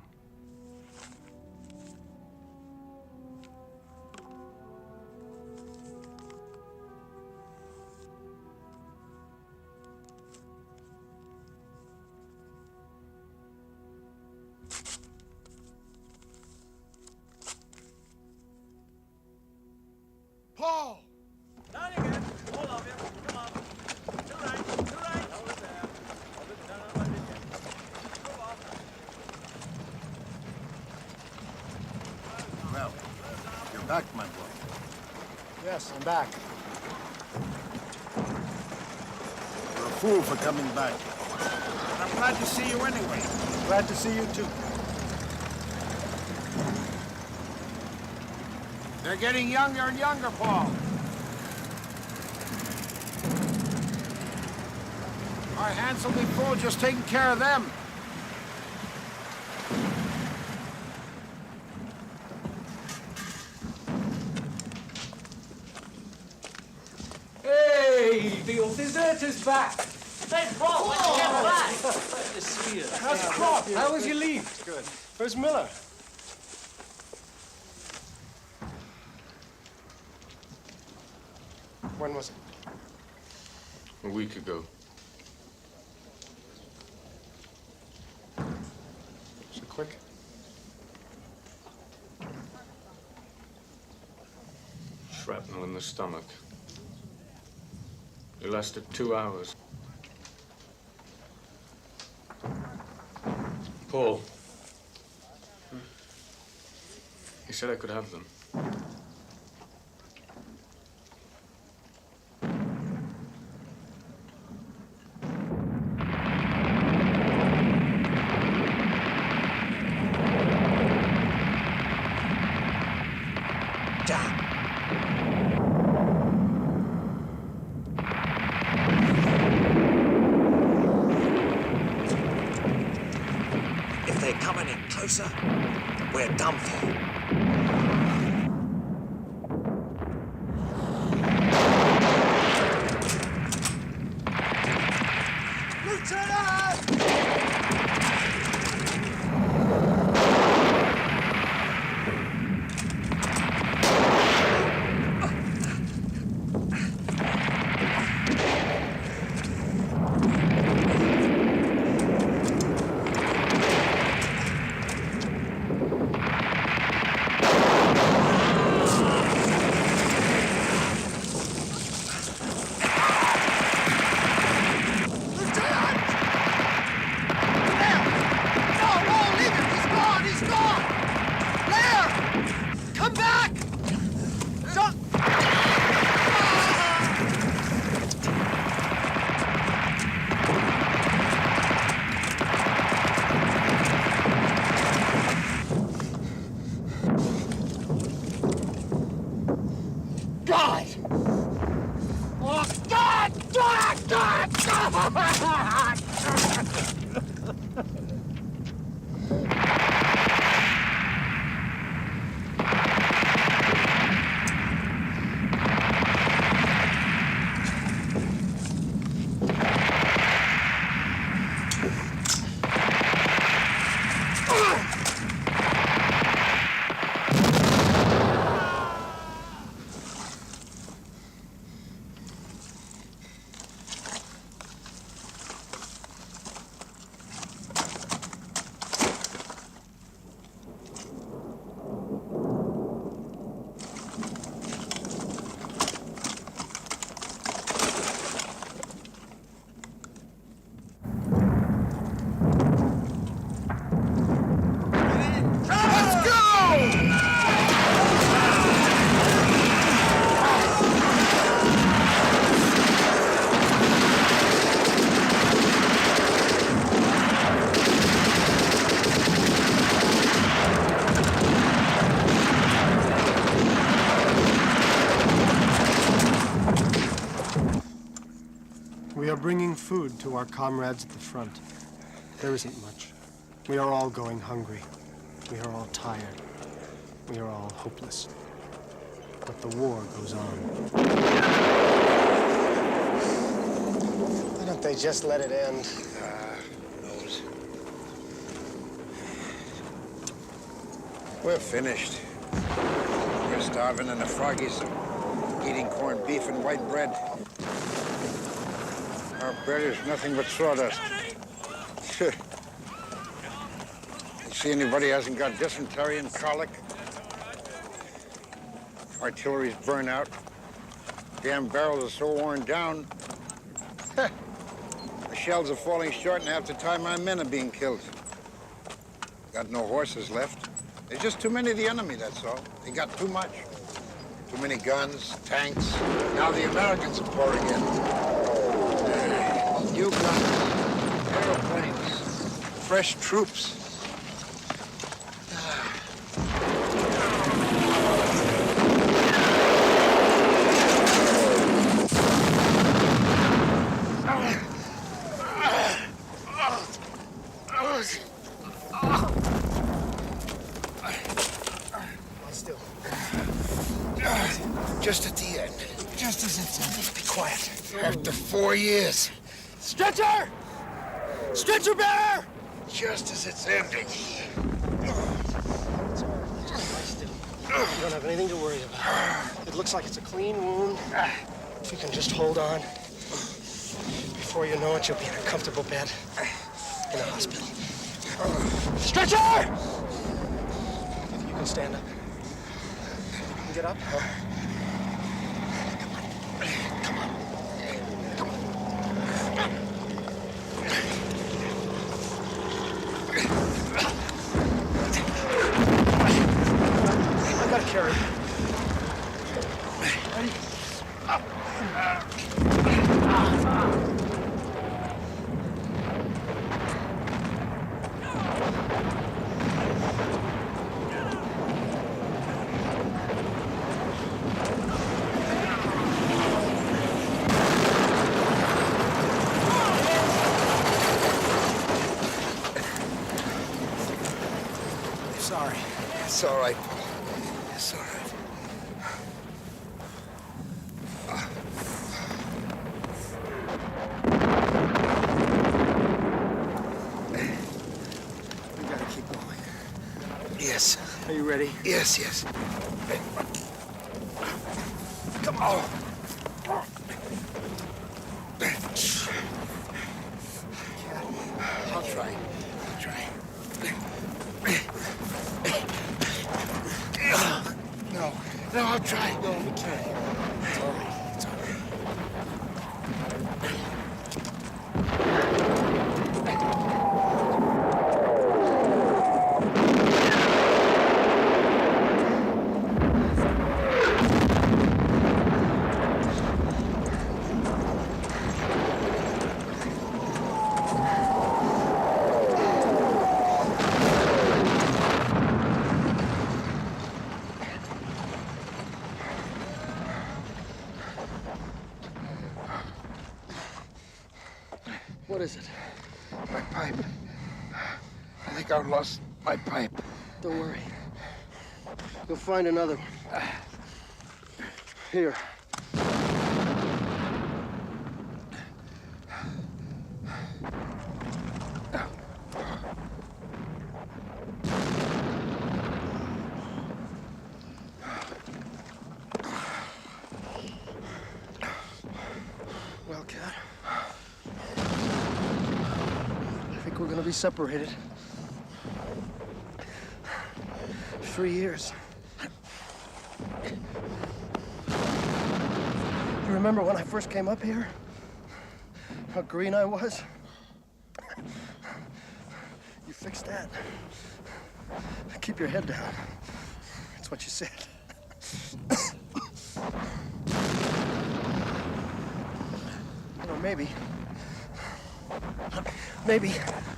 Paul! Down again, all of you. Come on. To right. Over there. Hold it down on my vision. Go off. Well, you're back, my boy. Yes, I'm back. You're a fool for coming back. But I'm glad to see you anyway. Glad to see you too. They're getting younger and younger, Paul. Our hands will be full just taking care of them. Hey, the old deserter's back. Hey, Paul, when did you get back? Glad to see you. How's the crop? How was your leave? Good. Where's Miller? When was it? A week ago. So quick? Shrapnel in the stomach. It lasted 2 hours. Paul. He said I could have them. If they're coming in closer, we're done for. food to our comrades at the front. There isn't much. We are all going hungry. We are all tired. We are all hopeless. But the war goes on. Why don't they just let it end? Who knows? We're finished. We're starving and the froggies are eating corned beef and white bread. Our bread is nothing but sawdust. You see anybody hasn't got dysentery and colic? Artillery's burned out. Damn barrels are so worn down. The shells are falling short, and half the time my men are being killed. Got no horses left. There's just too many of the enemy, that's all. They got too much. Too many guns, tanks. Now the Americans are pouring in. New guns, airplanes, fresh troops. Just at the end. Just as it's ending. Be quiet. After 4 years. Stretcher! Stretcher bearer! Just as it's ending. You don't have anything to worry about. It looks like it's a clean wound. If you can just hold on. Before you know it, you'll be in a comfortable bed in a hospital. Stretcher! You can stand up. You can get up. I gotta carry. Ready? Sorry. It's all right, Paul. It's all right. We gotta keep going. Yes. Are you ready? Yes, yes. Come on. I'll try. I'll try. No, I'll try. No, we can't. It's all right. It's all right. What is it? My pipe. I think I've lost my pipe. Don't worry. You'll find another one. Here. Well, Cat. We're going to be separated. 3 years. You remember when I first came up here? How green I was? You fixed that. Keep your head down. That's what you said. You know, maybe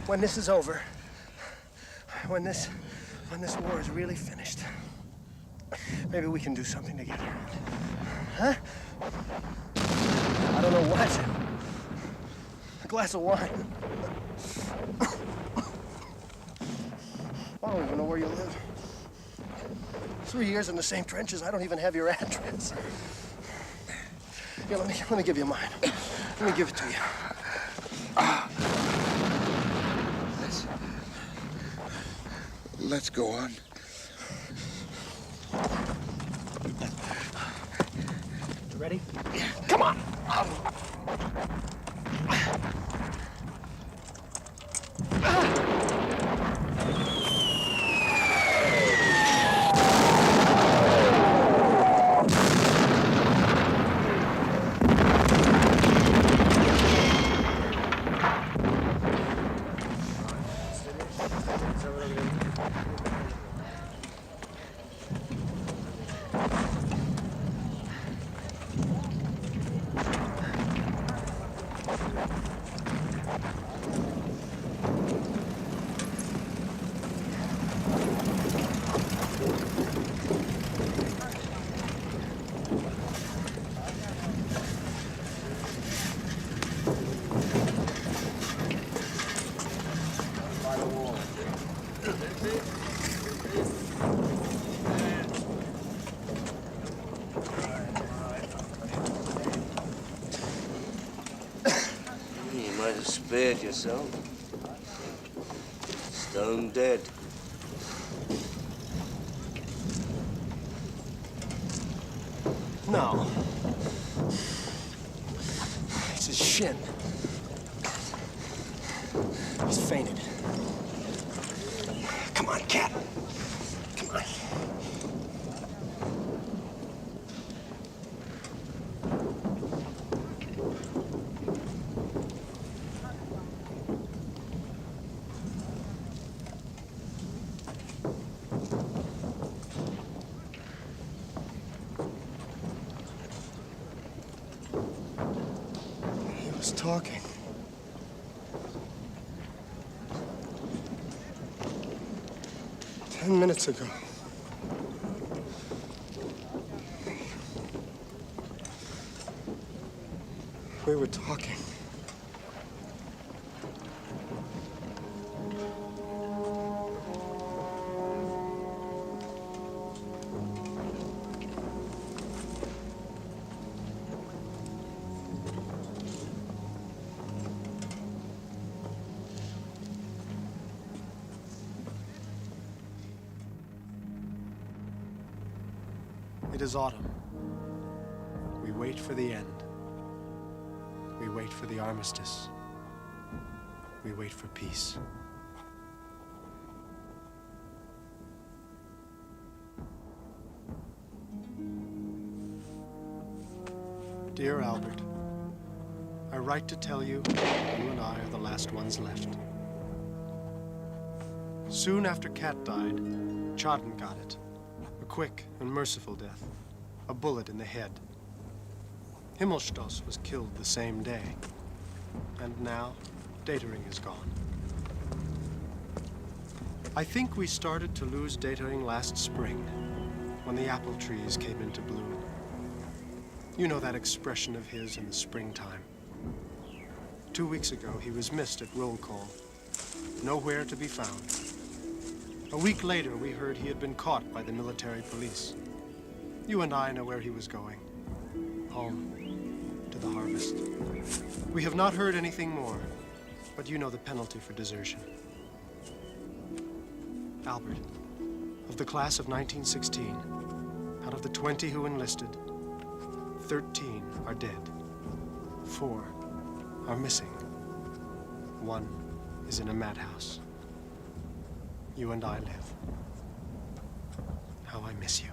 when this is over, when this war is really finished, maybe we can do something together. Huh? I don't know what. glass of wine. I don't even know where you live. 3 years in the same trenches. I don't even have your address. Here, let me give you mine. Let me give it to you. Let's go on. You ready? Come on! Spared yourself. Stone dead. No. It's his shin. He's fainted. Come on, cat. Come on. Talking. Ten minutes ago. We were talking. It is autumn. We wait for the end. We wait for the armistice. We wait for peace. Dear Albert, I write to tell you and I are the last ones left. Soon after Kat died, Chadden got it. A quick and merciful death. A bullet in the head. Himmelstoss was killed the same day. And now, Datering is gone. I think we started to lose Datering last spring, when the apple trees came into bloom. You know that expression of his in the springtime. 2 weeks ago, he was missed at roll call. Nowhere to be found. A week later, we heard he had been caught by the military police. You and I know where he was going. Home, to the harvest. We have not heard anything more, but you know the penalty for desertion. Albert, of the class of 1916, out of the 20 who enlisted, 13 are dead. 4 are missing. 1 is in a madhouse. You and I live. How I miss you.